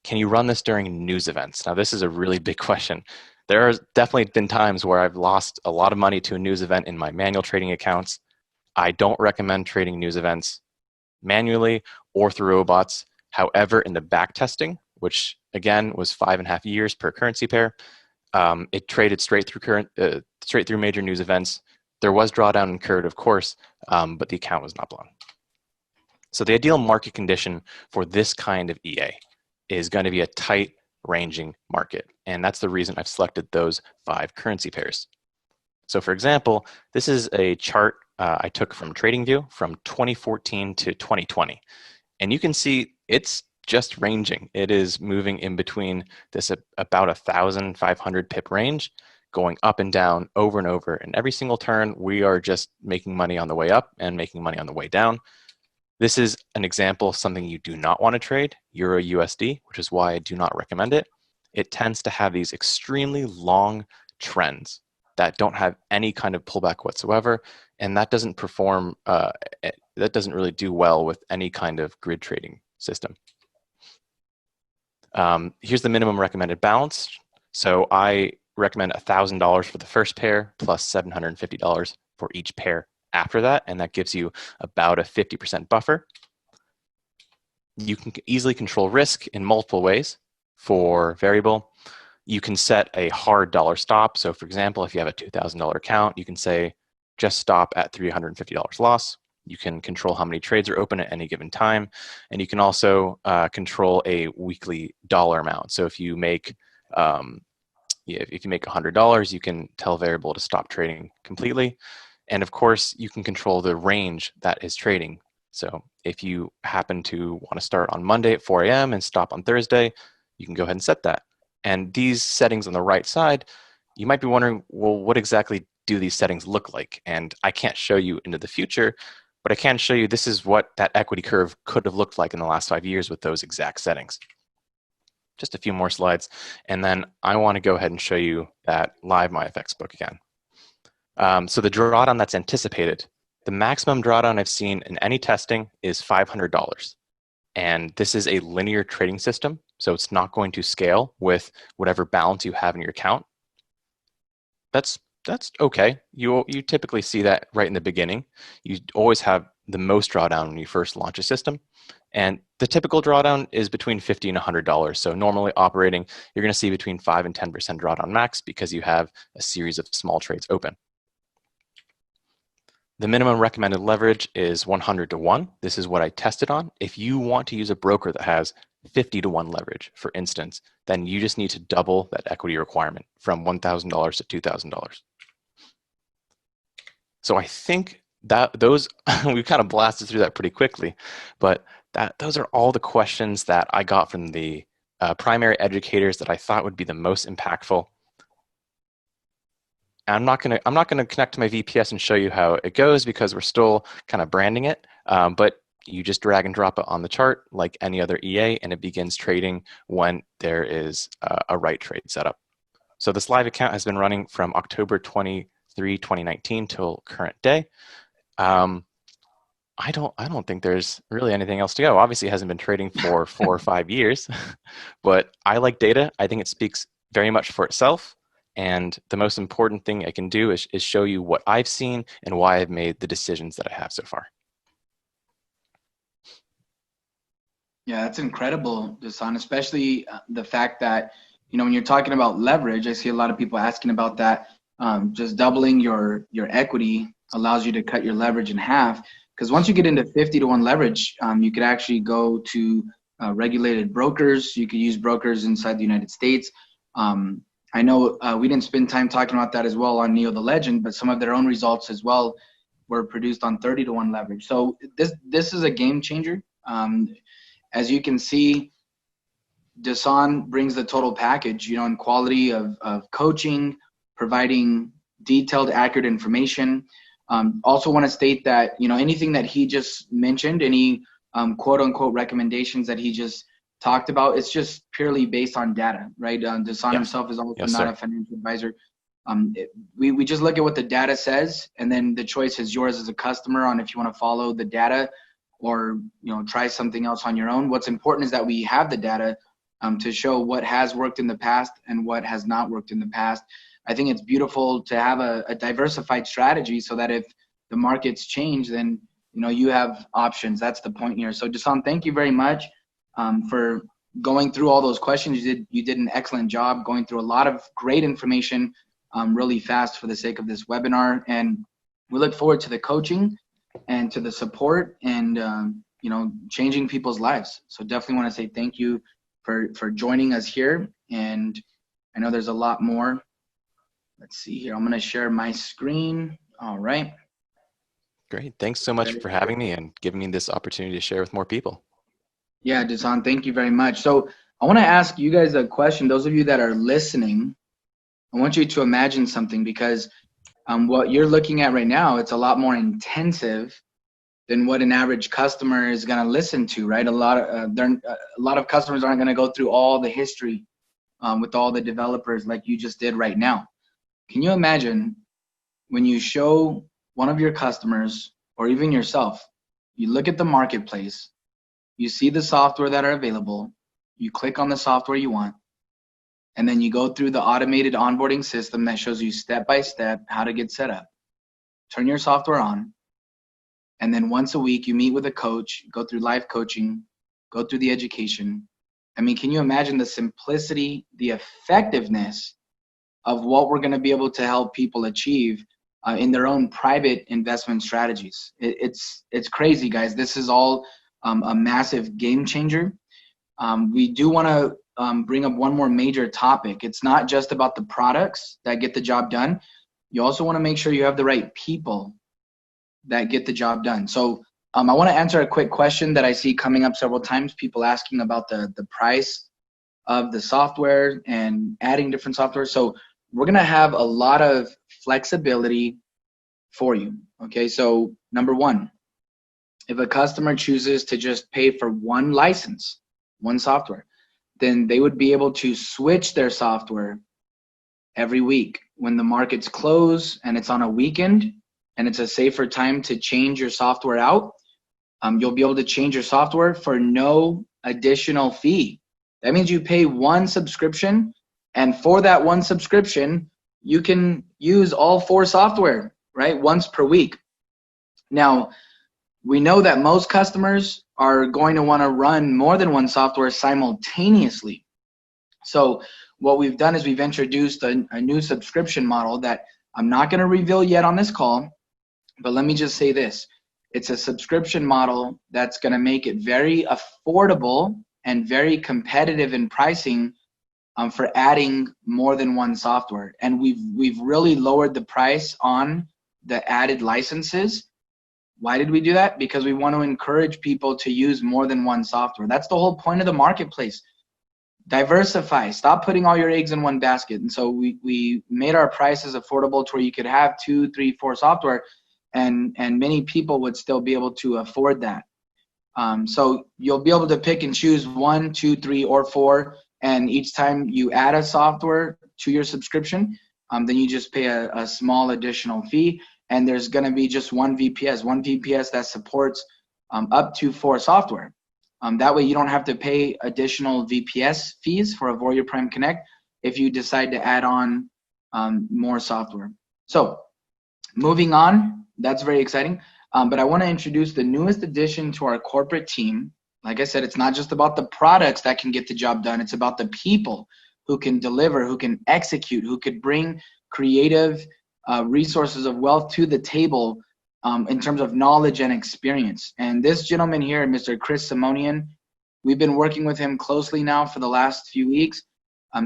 Can you run this during news events? Now, this is a really big question. There has definitely been times where I've lost a lot of money to a news event in my manual trading accounts. I don't recommend trading news events manually or through robots. However, in the back testing, which again was 5.5 years per currency pair, it traded straight through major news events. There was drawdown incurred, of course, but the account was not blown. So the ideal market condition for this kind of EA is going to be a tight ranging market. And that's the reason I've selected those 5 currency pairs. So for example, this is a chart I took from TradingView from 2014 to 2020. And you can see it's just ranging. It is moving in between this about 1,500 pip range, going up and down over and over. And every single turn, we are just making money on the way up and making money on the way down. This is an example of something you do not want to trade, Euro USD, which is why I do not recommend it. It tends to have these extremely long trends that don't have any kind of pullback whatsoever, and that doesn't perform, that doesn't really do well with any kind of grid trading system. Here's the minimum recommended balance. So I recommend $1,000 for the first pair plus $750 for each pair after that, and that gives you about a 50% buffer. You can easily control risk in multiple ways. For variable, you can set a hard dollar stop. So for example, if you have a $2,000 account, you can say just stop at $350 loss. You can control how many trades are open at any given time, and you can also control a weekly dollar amount. So if you make $100, you can tell variable to stop trading completely. And of course, you can control the range that is trading. So if you happen to want to start on Monday at 4 a.m. and stop on Thursday, you can go ahead and set that. And these settings on the right side, you might be wondering, well, what exactly do these settings look like? And I can't show you into the future, but I can show you this is what that equity curve could have looked like in the last 5 years with those exact settings. Just a few more slides, and then I want to go ahead and show you that live MyFX book again. So the drawdown that's anticipated, the maximum drawdown I've seen in any testing is $500. And this is a linear trading system, so it's not going to scale with whatever balance you have in your account. that's okay. You typically see that right in the beginning. You always have the most drawdown when you first launch a system, and the typical drawdown is between $50 and $100. So normally operating, you're going to see between 5 and 10% drawdown max because you have a series of small trades open. The minimum recommended leverage is 100 to 1. This is what I tested on. If you want to use a broker that has 50 to 1 leverage, for instance, then you just need to double that equity requirement from $1,000 to $2,000. So I think that those, we kind of blasted through that pretty quickly, but those are all the questions that I got from the primary educators that I thought would be the most impactful. And I'm not gonna connect to my VPS and show you how it goes because we're still kind of branding it, but you just drag and drop it on the chart like any other EA, and it begins trading when there is a right trade setup. So this live account has been running from October 23, 2019 till current day. I don't think there's really anything else to go. Obviously, it hasn't been trading for 4 or 5 years, but I like data. I think it speaks very much for itself. And the most important thing I can do is show you what I've seen and why I've made the decisions that I have so far. Yeah, that's incredible, Dasan, especially the fact that, you know, when you're talking about leverage, I see a lot of people asking about that. Just doubling your equity allows you to cut your leverage in half. Because once you get into 50 to 1 leverage, you could actually go to regulated brokers. You could use brokers inside the United States. I know we didn't spend time talking about that as well on Neo the Legend, but some of their own results as well were produced on 30 to 1 leverage. So this is a game changer. As you can see, Dasan brings the total package, you know, in quality of coaching, providing detailed, accurate information. Also want to state that, you know, anything that he just mentioned, any quote unquote recommendations that he just talked about, it's just purely based on data, right? Dasan himself is also not a financial advisor. We just look at what the data says, and then the choice is yours as a customer on if you want to follow the data or, you know, try something else on your own. What's important is that we have the data to show what has worked in the past and what has not worked in the past. I think it's beautiful to have a diversified strategy so that if the markets change, then, you know, you have options. That's the point here. So Dasan, thank you very much for going through all those questions. You did an excellent job going through a lot of great information really fast for the sake of this webinar. And we look forward to the coaching and to the support and, you know, changing people's lives. So definitely want to say thank you for joining us here. And I know there's a lot more. Let's see here. I'm going to share my screen. All right. Great. Thanks so much for having me and giving me this opportunity to share with more people. Yeah, Dasan, thank you very much. So I want to ask you guys a question. Those of you that are listening, I want you to imagine something, because what you're looking at right now, it's a lot more intensive than what an average customer is going to listen to, right? A lot of customers aren't going to go through all the history with all the developers like you just did right now. Can you imagine when you show one of your customers or even yourself, you look at the marketplace, you see the software that are available, you click on the software you want, and then you go through the automated onboarding system that shows you step by step how to get set up. Turn your software on, and then once a week you meet with a coach, go through live coaching, go through the education. I mean, can you imagine the simplicity, the effectiveness of what we're going to be able to help people achieve in their own private investment strategies? It's crazy, guys. This is all a massive game changer. We do want to bring up one more major topic. It's not just about the products that get the job done. You also want to make sure you have the right people that get the job done. So I want to answer a quick question that I see coming up several times, people asking about the price of the software and adding different software. So we're going to have a lot of flexibility for you. Okay, so number one, if a customer chooses to just pay for one license, one software, then they would be able to switch their software every week. When the markets close and it's on a weekend and it's a safer time to change your software out, you'll be able to change your software for no additional fee. That means you pay one subscription, and for that one subscription, you can use all 4 software, right? Once per week. Now, we know that most customers are going to want to run more than one software simultaneously. So what we've done is we've introduced a new subscription model that I'm not going to reveal yet on this call, but let me just say this. It's a subscription model that's going to make it very affordable and very competitive in pricing for adding more than one software. And we've really lowered the price on the added licenses. Why did we do that? Because we want to encourage people to use more than one software. That's the whole point of the marketplace. Diversify. Stop putting all your eggs in one basket. And so we made our prices affordable to where you could have 2, 3, 4 software, and many people would still be able to afford that. So you'll be able to pick and choose 1, 2, 3, or 4. And each time you add a software to your subscription, then you just pay a small additional fee. And there's going to be just one VPS that supports up to 4 software. That way you don't have to pay additional VPS fees for Auvoria Prime Connect if you decide to add on more software. So moving on, that's very exciting. But I want to introduce the newest addition to our corporate team. Like I said, it's not just about the products that can get the job done. It's about the people who can deliver, who can execute, who could bring creative resources of wealth to the table in terms of knowledge and experience. And this gentleman here, Mr. Chris Simonian, we've been working with him closely now for the last few weeks.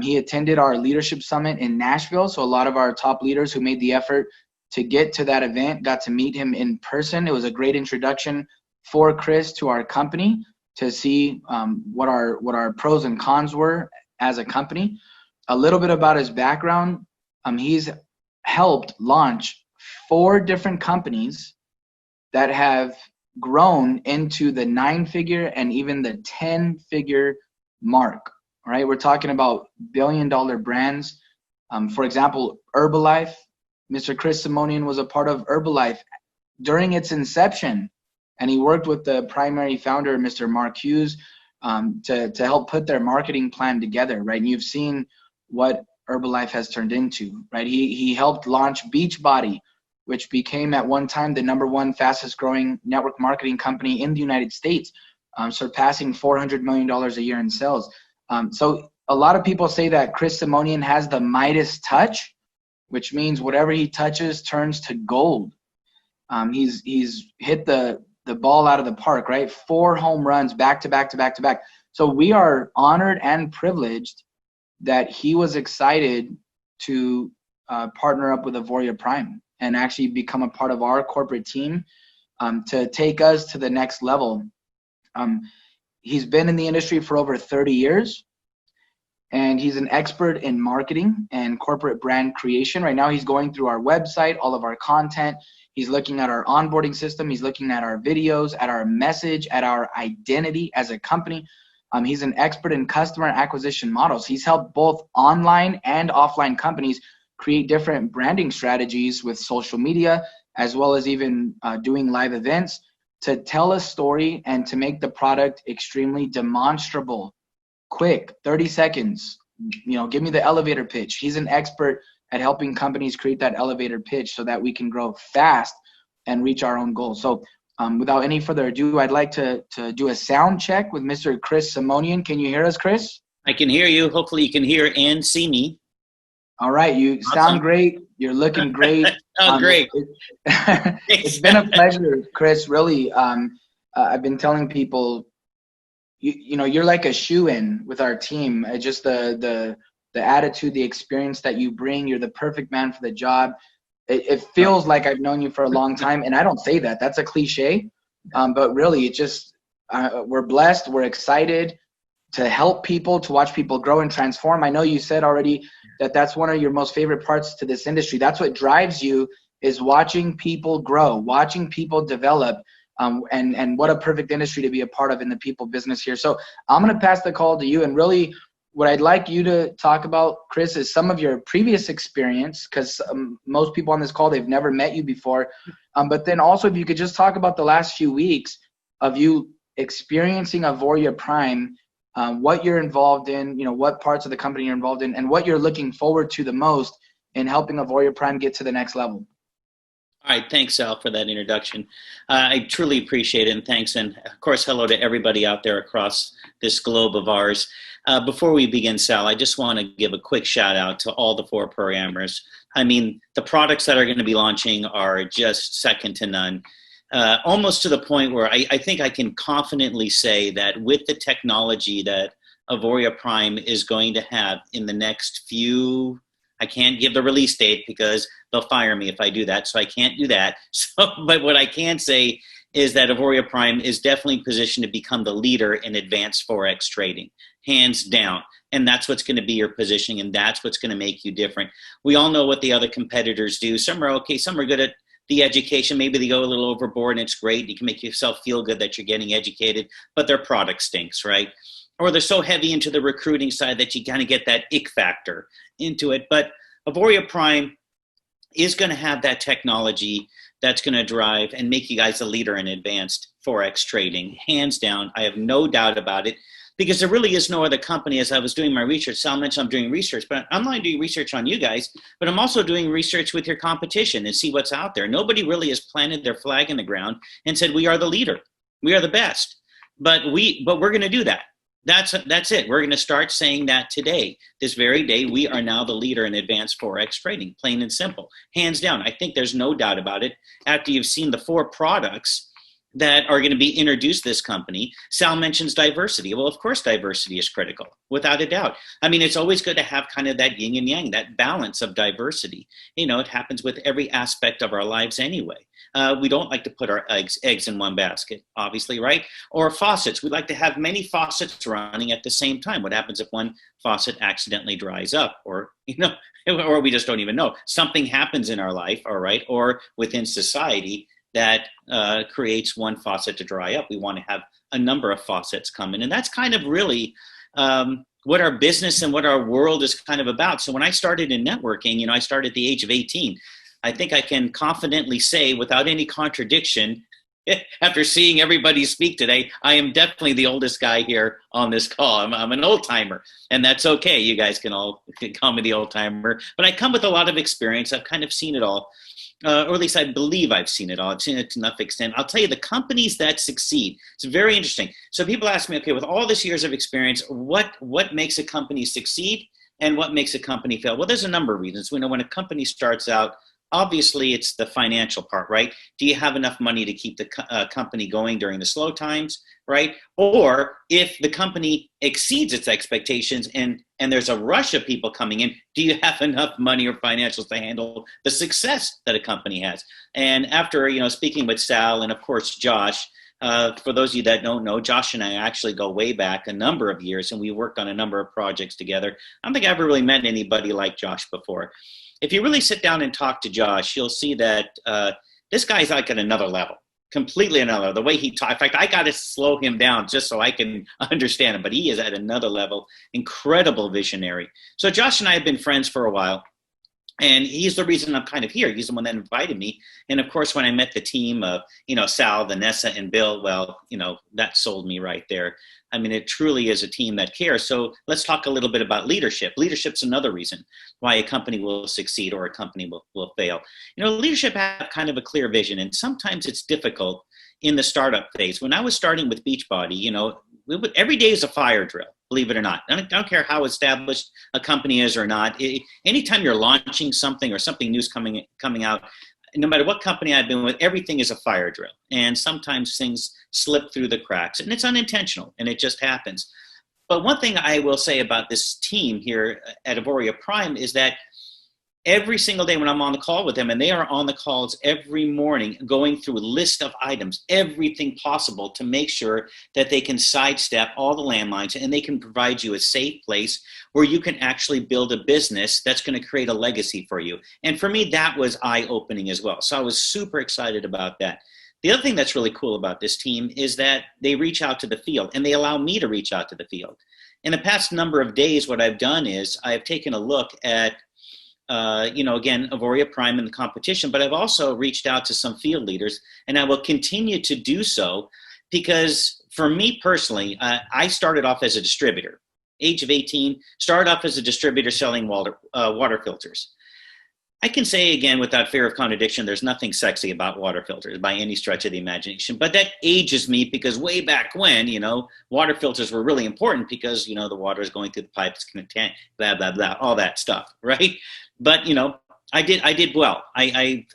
He attended our leadership summit in Nashville. So a lot of our top leaders who made the effort to get to that event got to meet him in person. It was a great introduction for Chris to our company to see what our pros and cons were as a company. A little bit about his background. He's helped launch 4 different companies that have grown into the 9-figure and even the 10-figure mark. All right, we're talking about billion-dollar brands. For example, Herbalife. Mr. Chris Simonian was a part of Herbalife during its inception, and he worked with the primary founder, Mr. Mark Hughes, to help put their marketing plan together, right? And you've seen what Herbalife has turned into, right? He helped launch Beachbody, which became at one time the #1 fastest growing network marketing company in the United States, surpassing $400 million a year in sales. So a lot of people say that Chris Simonian has the Midas touch, which means whatever he touches turns to gold. He's hit the ball out of the park, right? 4 home runs back to back to back to back. So we are honored and privileged that he was excited to partner up with Auvoria Prime and actually become a part of our corporate team to take us to the next level. He's been in the industry for over 30 years, and he's an expert in marketing and corporate brand creation. Right now he's going through our website, all of our content. He's looking at our onboarding system. He's looking at our videos, at our message, at our identity as a company. He's an expert in customer acquisition models. He's helped both online and offline companies create different branding strategies with social media, as well as even doing live events to tell a story and to make the product extremely demonstrable, quick, 30 seconds. Give me the elevator pitch. He's an expert at helping companies create that elevator pitch so that we can grow fast and reach our own goals. So without any further ado, I'd like to do a sound check with Mr. Chris Simonian. Can you hear us, Chris? I can hear you. Hopefully you can hear and see me. All right. You sound great. You're looking great. Great. It's been a pleasure, Chris, really. I've been telling people, you're like a shoe-in with our team. Just the attitude, the experience that you bring. You're the perfect man for the job. It feels like I've known you for a long time, and I don't say that. That's a cliche. But really, it just we're blessed. We're excited to help people, to watch people grow and transform. I know you said already that that's one of your most favorite parts to this industry. That's what drives you, is watching people grow, watching people develop. And what a perfect industry to be a part of in the people business here. So I'm going to pass the call to you. And really what I'd like you to talk about, Chris, is some of your previous experience, because most people on this call, they've never met you before. But then also if you could just talk about the last few weeks of you experiencing Auvoria Prime, what you're involved in, what parts of the company you're involved in, and what you're looking forward to the most in helping Auvoria Prime get to the next level. All right, thanks, Sal, for that introduction. I truly appreciate it, and thanks. And of course, hello to everybody out there across this globe of ours. Before we begin, Sal, I just want to give a quick shout out to all the 4 programmers. I mean, the products that are going to be launching are just second to none. Almost to the point where I think I can confidently say that with the technology that Auvoria Prime is going to have in the next few, I can't give the release date because they'll fire me if I do that, so I can't do that. But what I can say is that Auvoria Prime is definitely positioned to become the leader in advanced Forex trading, hands down. And that's what's going to be your positioning, and that's what's going to make you different. We all know what the other competitors do. Some are okay, some are good at the education. Maybe they go a little overboard and it's great. You can make yourself feel good that you're getting educated, but their product stinks, right? Or they're so heavy into the recruiting side that you kind of get that ick factor into it. But Auvoria Prime is going to have that technology that's going to drive and make you guys a leader in advanced Forex trading, hands down. I have no doubt about it, because there really is no other company. As I was doing my research, Sal mentioned I'm doing research, but I'm not doing research on you guys, but I'm also doing research with your competition and see what's out there. Nobody really has planted their flag in the ground and said, we are the leader, we are the best. But we're going to do that. That's it. We're going to start saying that today. This very day, we are now the leader in advanced Forex trading, plain and simple. Hands down. I think there's no doubt about it. After you've seen the 4 products that are going to be introduced this company, Sal mentions diversity. Well, of course, diversity is critical, without a doubt. I mean, it's always good to have kind of that yin and yang, that balance of diversity. You know, it happens with every aspect of our lives anyway. We don't like to put our eggs in one basket, obviously, right? Or faucets. We like to have many faucets running at the same time. What happens if one faucet accidentally dries up, or, you know, or we just don't even know? Something happens in our life, all right, or within society that creates one faucet to dry up. We want to have a number of faucets come in. And that's kind of really what our business and what our world is kind of about. So when I started in networking, you know, I started at the age of 18. I think I can confidently say without any contradiction, after seeing everybody speak today, I am definitely the oldest guy here on this call. I'm an old timer, and that's okay. You guys can all call me the old timer, but I come with a lot of experience. I've kind of seen it all. Or at least I believe I've seen it all. I've seen it to enough extent. I'll tell you, the companies that succeed, it's very interesting. So people ask me, okay, with all this years of experience, what makes a company succeed and what makes a company fail? Well, there's a number of reasons. We know when a company starts out, obviously it's the financial part, right? Do you have enough money to keep the company going during the slow times, right? Or if the company exceeds its expectations and there's a rush of people coming in, do you have enough money or financials to handle the success that a company has? And after, you know, speaking with Sal and of course Josh, for those of you that don't know, Josh and I actually go way back a number of years, and we worked on a number of projects together. I don't think I ever really met anybody like Josh before. If you really sit down and talk to Josh, you'll see that this guy's like at another level, completely another level. The way he talks, in fact, I got to slow him down just so I can understand him, but he is at another level, incredible visionary. So Josh and I have been friends for a while, and he's the reason I'm kind of here. He's the one that invited me. And of course, when I met the team of, you know, Sal, Vanessa, and Bill, well, you know, that sold me right there. I mean, it truly is a team that cares. So let's talk a little bit about leadership. Leadership's another reason why a company will succeed or a company will fail. You know, leadership has kind of a clear vision, and sometimes it's difficult in the startup phase. When I was starting with Beachbody, you know, every day is a fire drill, believe it or not. I don't care how established a company is or not. Anytime you're launching something or something new's coming out, no matter what company I've been with, everything is a fire drill. And sometimes things slip through the cracks, and it's unintentional, and it just happens. But one thing I will say about this team here at Auvoria Prime is that every single day when I'm on the call with them, and they are on the calls every morning going through a list of items, everything possible to make sure that they can sidestep all the landmines and they can provide you a safe place where you can actually build a business that's going to create a legacy for you. And for me, that was eye-opening as well. So I was super excited about that. The other thing that's really cool about this team is that they reach out to the field, and they allow me to reach out to the field. In the past number of days, what I've done is I've taken a look at you know, again, Auvoria Prime in the competition, but I've also reached out to some field leaders, and I will continue to do so because for me personally, I started off as a distributor, age of 18, started off as a distributor selling water filters. I can say again, without fear of contradiction, there's nothing sexy about water filters by any stretch of the imagination. But that ages me because way back when, water filters were really important because, the water is going through the pipes, blah, blah, blah, all that stuff, right? But, I did well. I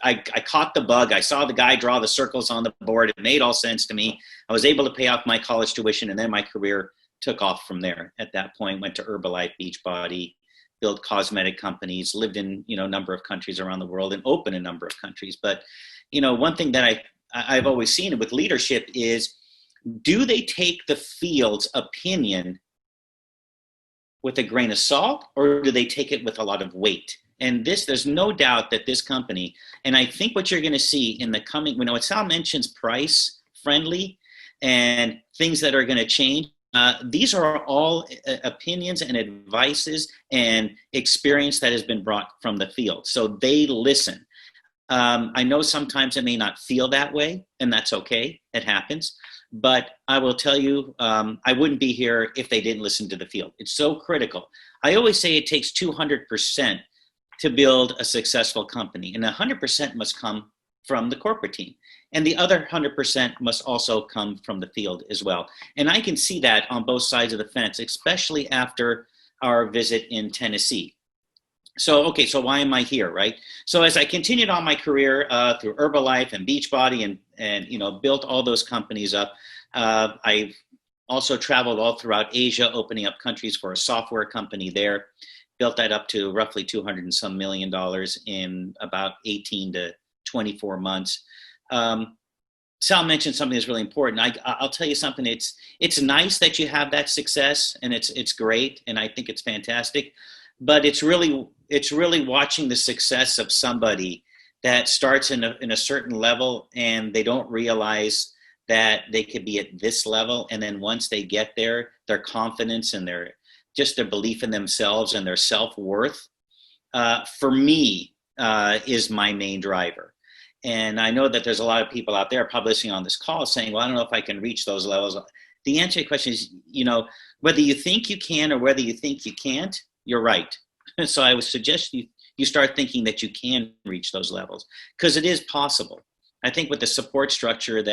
caught the bug. I saw the guy draw the circles on the board. It made all sense to me. I was able to pay off my college tuition, and then my career took off from there. At that point, went to Herbalife, Beachbody, built cosmetic companies, lived in, a number of countries around the world and opened a number of countries. But, one thing that I've always seen with leadership is, do they take the field's opinion with a grain of salt, or do they take it with a lot of weight? And there's no doubt that this company, and I think what you're going to see in the coming, when Sal mentions price friendly and things that are going to change, these are all opinions and advices and experience that has been brought from the field. So they listen. I know sometimes it may not feel that way, and that's okay. It happens. But I will tell you, I wouldn't be here if they didn't listen to the field. It's so critical. I always say it takes 200% to build a successful company, and 100% must come from the corporate team. And the other 100% must also come from the field as well. And I can see that on both sides of the fence, especially after our visit in Tennessee. So why am I here, right? So as I continued on my career through Herbalife and Beachbody and built all those companies up, I've also traveled all throughout Asia, opening up countries for a software company there. Built that up to roughly $200 and some million in about 18 to 24 months. Sal mentioned something that's really important. I'll tell you something. It's nice that you have that success, and it's great, and I think it's fantastic. But it's really watching the success of somebody that starts in a certain level, and they don't realize that they could be at this level, and then once they get there, their confidence and their belief in themselves and their self-worth, for me, is my main driver. And I know that there's a lot of people out there probably listening on this call saying, well, I don't know if I can reach those levels. The answer to your question is, whether you think you can or whether you think you can't, you're right. So I would suggest you start thinking that you can reach those levels, because it is possible. I think with the support structure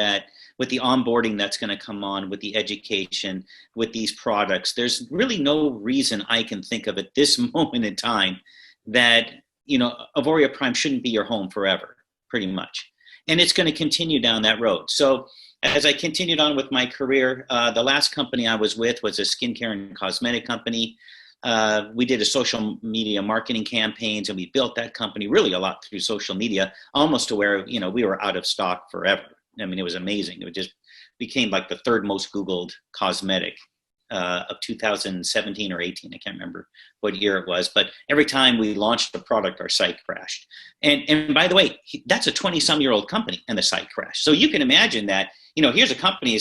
with the onboarding that's going to come on, with the education, with these products, there's really no reason I can think of at this moment in time that, Auvoria Prime shouldn't be your home forever, pretty much. And it's going to continue down that road. So as I continued on with my career, the last company I was with was a skincare and cosmetic company. We did a social media marketing campaigns, and we built that company really a lot through social media, almost to where, we were out of stock forever. I mean, it was amazing. It just became like the third most Googled cosmetic of 2017 or 18. I can't remember what year it was, but every time we launched a product, our site crashed. And by the way, that's a 20-some-year-old company, and the site crashed. So you can imagine that, here's a company,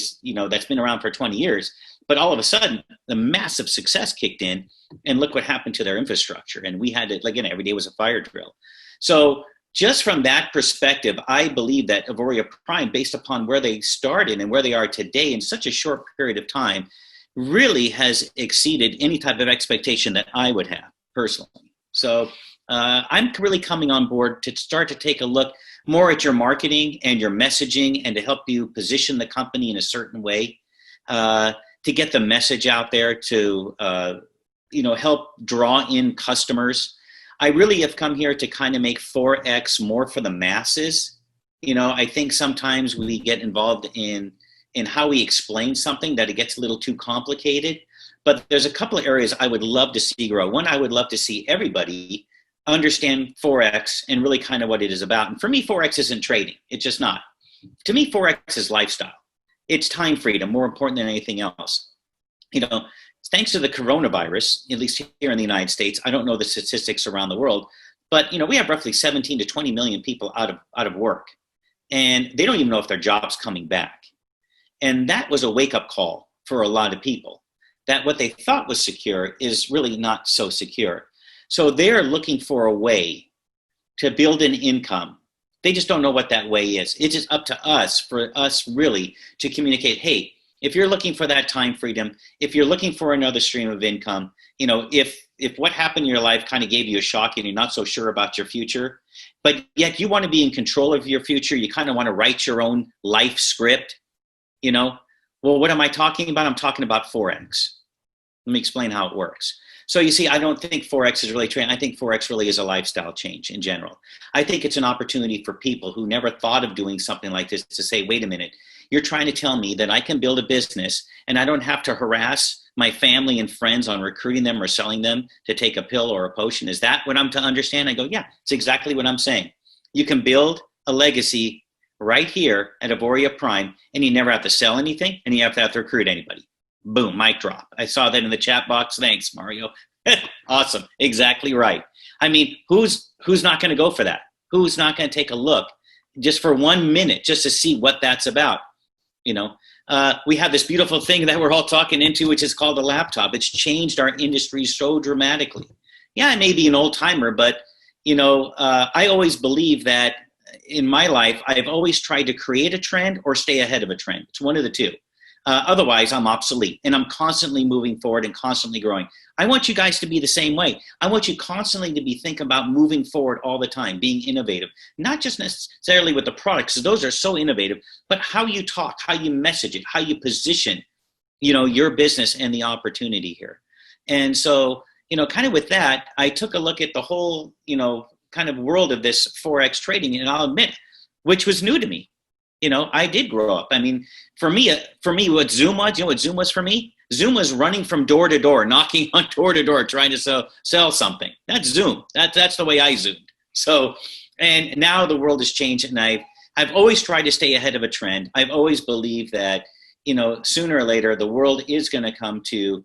that's been around for 20 years, but all of a sudden, the massive success kicked in, and look what happened to their infrastructure. And we had to, every day was a fire drill. So just from that perspective, I believe that Auvoria Prime, based upon where they started and where they are today in such a short period of time, really has exceeded any type of expectation that I would have personally. So I'm really coming on board to start to take a look more at your marketing and your messaging, and to help you position the company in a certain way, to get the message out there, to help draw in customers. I really have come here to kind of make Forex more for the masses. I think sometimes we get involved in how we explain something, that it gets a little too complicated. But there's a couple of areas I would love to see grow. One, I would love to see everybody understand Forex and really kind of what it is about. And for me, Forex isn't trading. It's just not. To me, Forex is lifestyle. It's time freedom, more important than anything else. Thanks to the coronavirus, at least here in the United States, I don't know the statistics around the world, but we have roughly 17 to 20 million people out of work, and they don't even know if their job's coming back. And that was a wake-up call for a lot of people, that what they thought was secure is really not so secure. So they're looking for a way to build an income. They just don't know what that way is. It's just up to us, for us really to communicate, hey, if you're looking for that time freedom, if you're looking for another stream of income, if if what happened in your life kind of gave you a shock and you're not so sure about your future, but yet you want to be in control of your future, you kind of want to write your own life script, you know, well, what am I talking about? I'm talking about Forex. Let me explain how it works. So you see, I don't think Forex is really trading. I think Forex really is a lifestyle change in general. I think it's an opportunity for people who never thought of doing something like this to say, wait a minute, you're trying to tell me that I can build a business and I don't have to harass my family and friends on recruiting them or selling them to take a pill or a potion. Is that what I'm to understand? I go, yeah, it's exactly what I'm saying. You can build a legacy right here at Auvoria Prime, and you never have to sell anything, and you have to recruit anybody. Boom, mic drop. I saw that in the chat box. Thanks, Mario. Awesome. Exactly right. I mean, who's not going to go for that? Who's not going to take a look just for 1 minute just to see what that's about? You know, we have this beautiful thing that we're all talking into, which is called a laptop. It's changed our industry so dramatically. Yeah, I may be an old timer, but, you know, I always believe that in my life, I've always tried to create a trend or stay ahead of a trend. It's one of the two. Otherwise, I'm obsolete, and I'm constantly moving forward and constantly growing. I want you guys to be the same way. I want you constantly to be thinking about moving forward all the time, being innovative, not just necessarily with the products, because those are so innovative, but how you talk, how you message it, how you position, you know, your business and the opportunity here. And so, you know, kind of with that, I took a look at the whole, you know, kind of world of this Forex trading, and I'll admit, which was new to me. You know, I did grow up. I mean, for me, what Zoom was, you know what Zoom was for me? Zoom was running from door to door, knocking on door to door, trying to sell something. That's Zoom. That's the way I zoomed. So, and now the world has changed, and I've always tried to stay ahead of a trend. I've always believed that, you know, sooner or later, the world is going to come to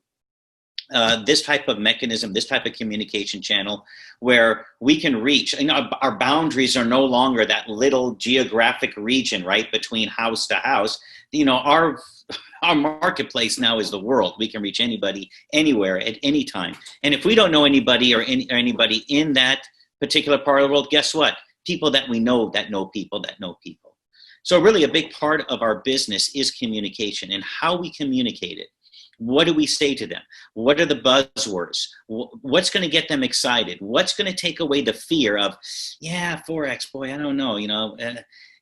this type of mechanism, this type of communication channel where we can reach, you know, our boundaries are no longer that little geographic region, right, between house to house. You know, our marketplace now is the world. We can reach anybody, anywhere, at any time. And if we don't know anybody or anybody in that particular part of the world, guess what? People that we know that know people that know people. So really a big part of our business is communication and how we communicate it. What do we say to them? What are the buzzwords? What's going to get them excited? What's going to take away the fear of, yeah, Forex, boy, I don't know, you know,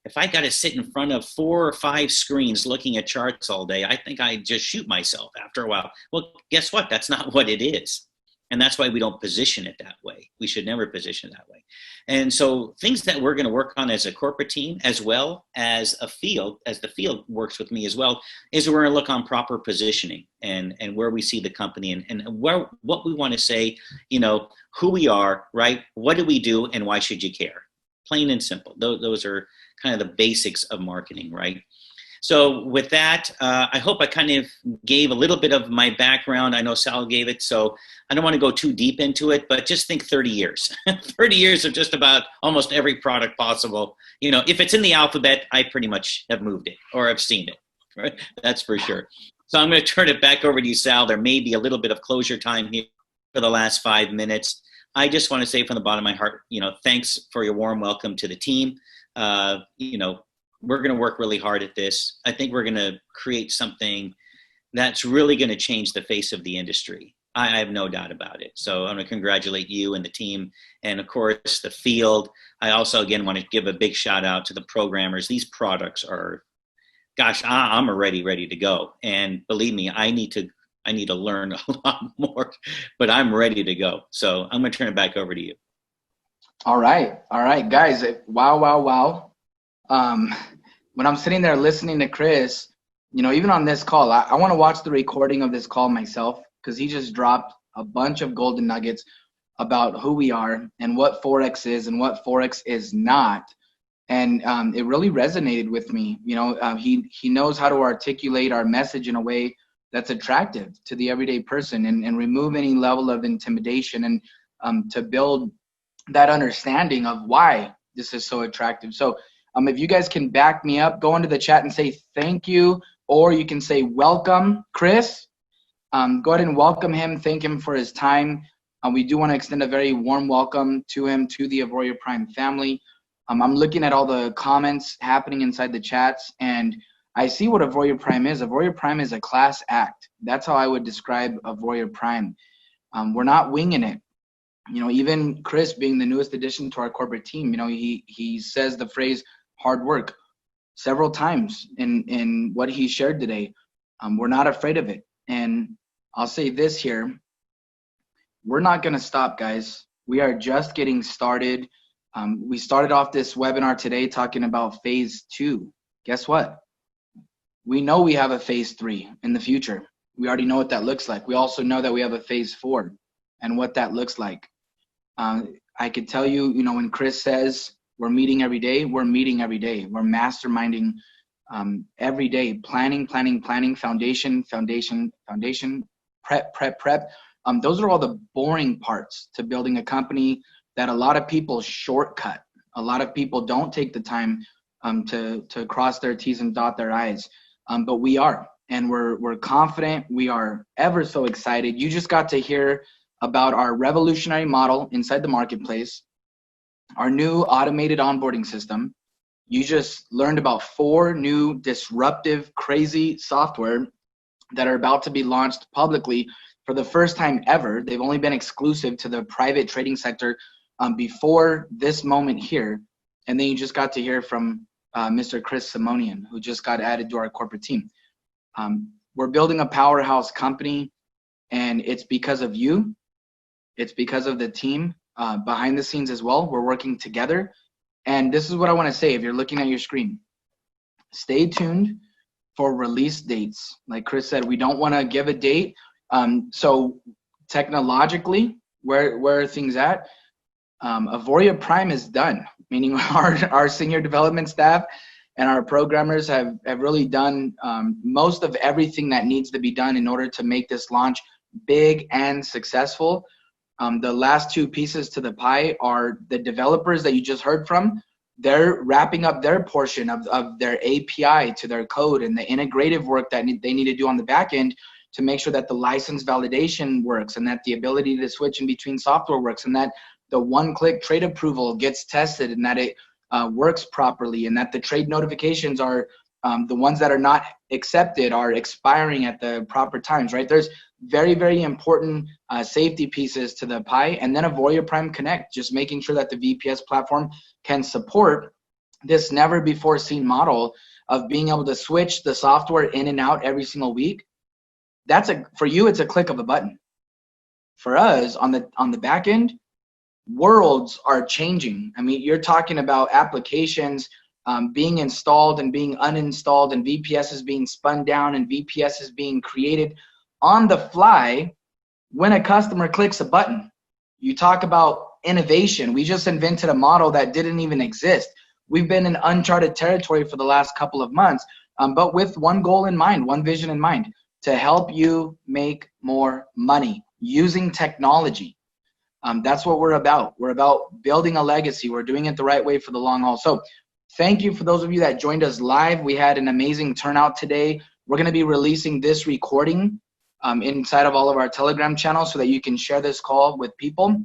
if I got to sit in front of 4 or 5 screens looking at charts all day, I think I just shoot myself after a while. Well, guess what? That's not what it is. And that's why we don't position it that way. We should never position it that way. And so things that we're going to work on as a corporate team, as well as a field, as the field works with me as well, is we're going to look on proper positioning and where we see the company and what we want to say, you know, who we are, right? What do we do and why should you care? Plain and simple. Those are kind of the basics of marketing, right? So with that, I hope I kind of gave a little bit of my background. I know Sal gave it, so I don't want to go too deep into it, but just think 30 years. 30 years of just about almost every product possible. You know, if it's in the alphabet, I pretty much have moved it or have seen it. Right? That's for sure. So I'm going to turn it back over to you, Sal. There may be a little bit of closure time here for the last 5 minutes. I just want to say from the bottom of my heart, you know, thanks for your warm welcome to the team. You know, we're going to work really hard at this. I think we're going to create something that's really going to change the face of the industry. I have no doubt about it. So I'm going to congratulate you and the team and, of course, the field. I also, again, want to give a big shout out to the programmers. These products are, gosh, I'm already ready to go. And believe me, I need to learn a lot more, but I'm ready to go. So I'm going to turn it back over to you. All right, guys. Wow. When I'm sitting there listening to Chris, you know, even on this call, I want to watch the recording of this call myself because he just dropped a bunch of golden nuggets about who we are and what Forex is and what Forex is not. And it really resonated with me. You know, he knows how to articulate our message in a way that's attractive to the everyday person and remove any level of intimidation and to build that understanding of why this is so attractive. So if you guys can back me up, go into the chat and say thank you, or you can say welcome, Chris. Go ahead and welcome him. Thank him for his time. We do want to extend a very warm welcome to him, to the Auvoria Prime family. I'm looking at all the comments happening inside the chats, and I see what Auvoria Prime is. Auvoria Prime is a class act. That's how I would describe Auvoria Prime. We're not winging it. Even Chris, being the newest addition to our corporate team, he says the phrase hard work several times in what he shared today. We're not afraid of it. And I'll say this here, we're not going to stop, guys. We are just getting started. We started off this webinar today talking about phase 2. Guess what? We know we have a phase 3 in the future. We already know what that looks like. We also know that we have a phase 4 and what that looks like. I could tell you, when Chris says we're meeting every day, we're meeting every day. We're masterminding every day, planning, foundation, prep. Those are all the boring parts to building a company that a lot of people shortcut. A lot of people don't take the time to cross their T's and dot their I's. But we are, and we're confident. We are ever so excited. You just got to hear about our revolutionary model inside the marketplace, our new automated onboarding system. You just learned about 4 new disruptive, crazy software that are about to be launched publicly for the first time ever. They've only been exclusive to the private trading sector before this moment here. And then you just got to hear from Mr. Chris Simonian, who just got added to our corporate team. We're building a powerhouse company, and it's because of you. It's because of the team behind the scenes as well. We're working together. And this is what I want to say. If you're looking at your screen, stay tuned for release dates. Like Chris said, we don't want to give a date. So technologically, where are things at? Auvoria Prime is done, meaning our senior development staff and our programmers have really done most of everything that needs to be done in order to make this launch big and successful. The last 2 pieces to the pie are the developers that you just heard from. They're wrapping up their portion of their API to their code and the integrative work that they need to do on the back end to make sure that the license validation works, and that the ability to switch in between software works, and that the one-click trade approval gets tested, and that it works properly, and that the trade notifications are the ones that are not accepted are expiring at the proper times, right? There's very, very important safety pieces to the pie. And then Auvoria Prime Connect, just making sure that the VPS platform can support this never before seen model of being able to switch the software in and out every single week. For you, it's a click of a button. For us on the back end, worlds are changing. I mean, you're talking about applications being installed and being uninstalled, and VPS is being spun down, and VPS is being created on the fly when a customer clicks a button. You talk about innovation. We just invented a model that didn't even exist. We've been in uncharted territory for the last couple of months, but with one goal in mind, one vision in mind, to help you make more money using technology. That's what we're about. We're about building a legacy. We're doing it the right way for the long haul. So thank you for those of you that joined us live. We had an amazing turnout today. We're going to be releasing this recording inside of all of our Telegram channels so that you can share this call with people.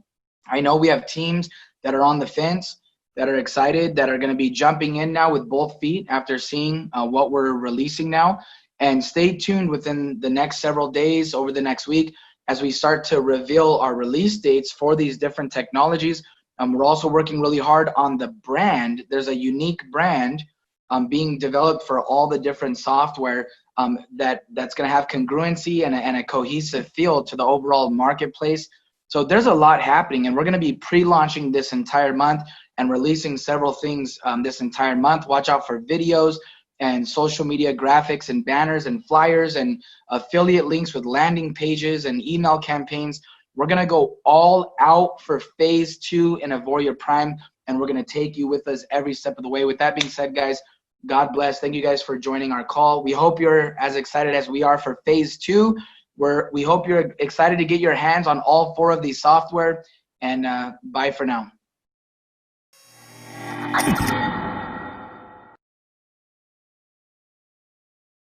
I know we have teams that are on the fence, that are excited, that are going to be jumping in now with both feet after seeing what we're releasing now. And stay tuned within the next several days, over the next week, as we start to reveal our release dates for these different technologies. We're also working really hard on the brand. There's a unique brand being developed for all the different software that's going to have congruency and a cohesive feel to the overall marketplace. So there's a lot happening, and we're going to be pre-launching this entire month and releasing several things this entire month. Watch out for videos and social media graphics and banners and flyers and affiliate links with landing pages and email campaigns. We're going to go all out for phase 2 in Auvoria Prime, and we're going to take you with us every step of the way. With that being said, guys, God bless. Thank you guys for joining our call. We hope you're as excited as we are for phase 2. We hope you're excited to get your hands on all 4 of these software, and bye for now.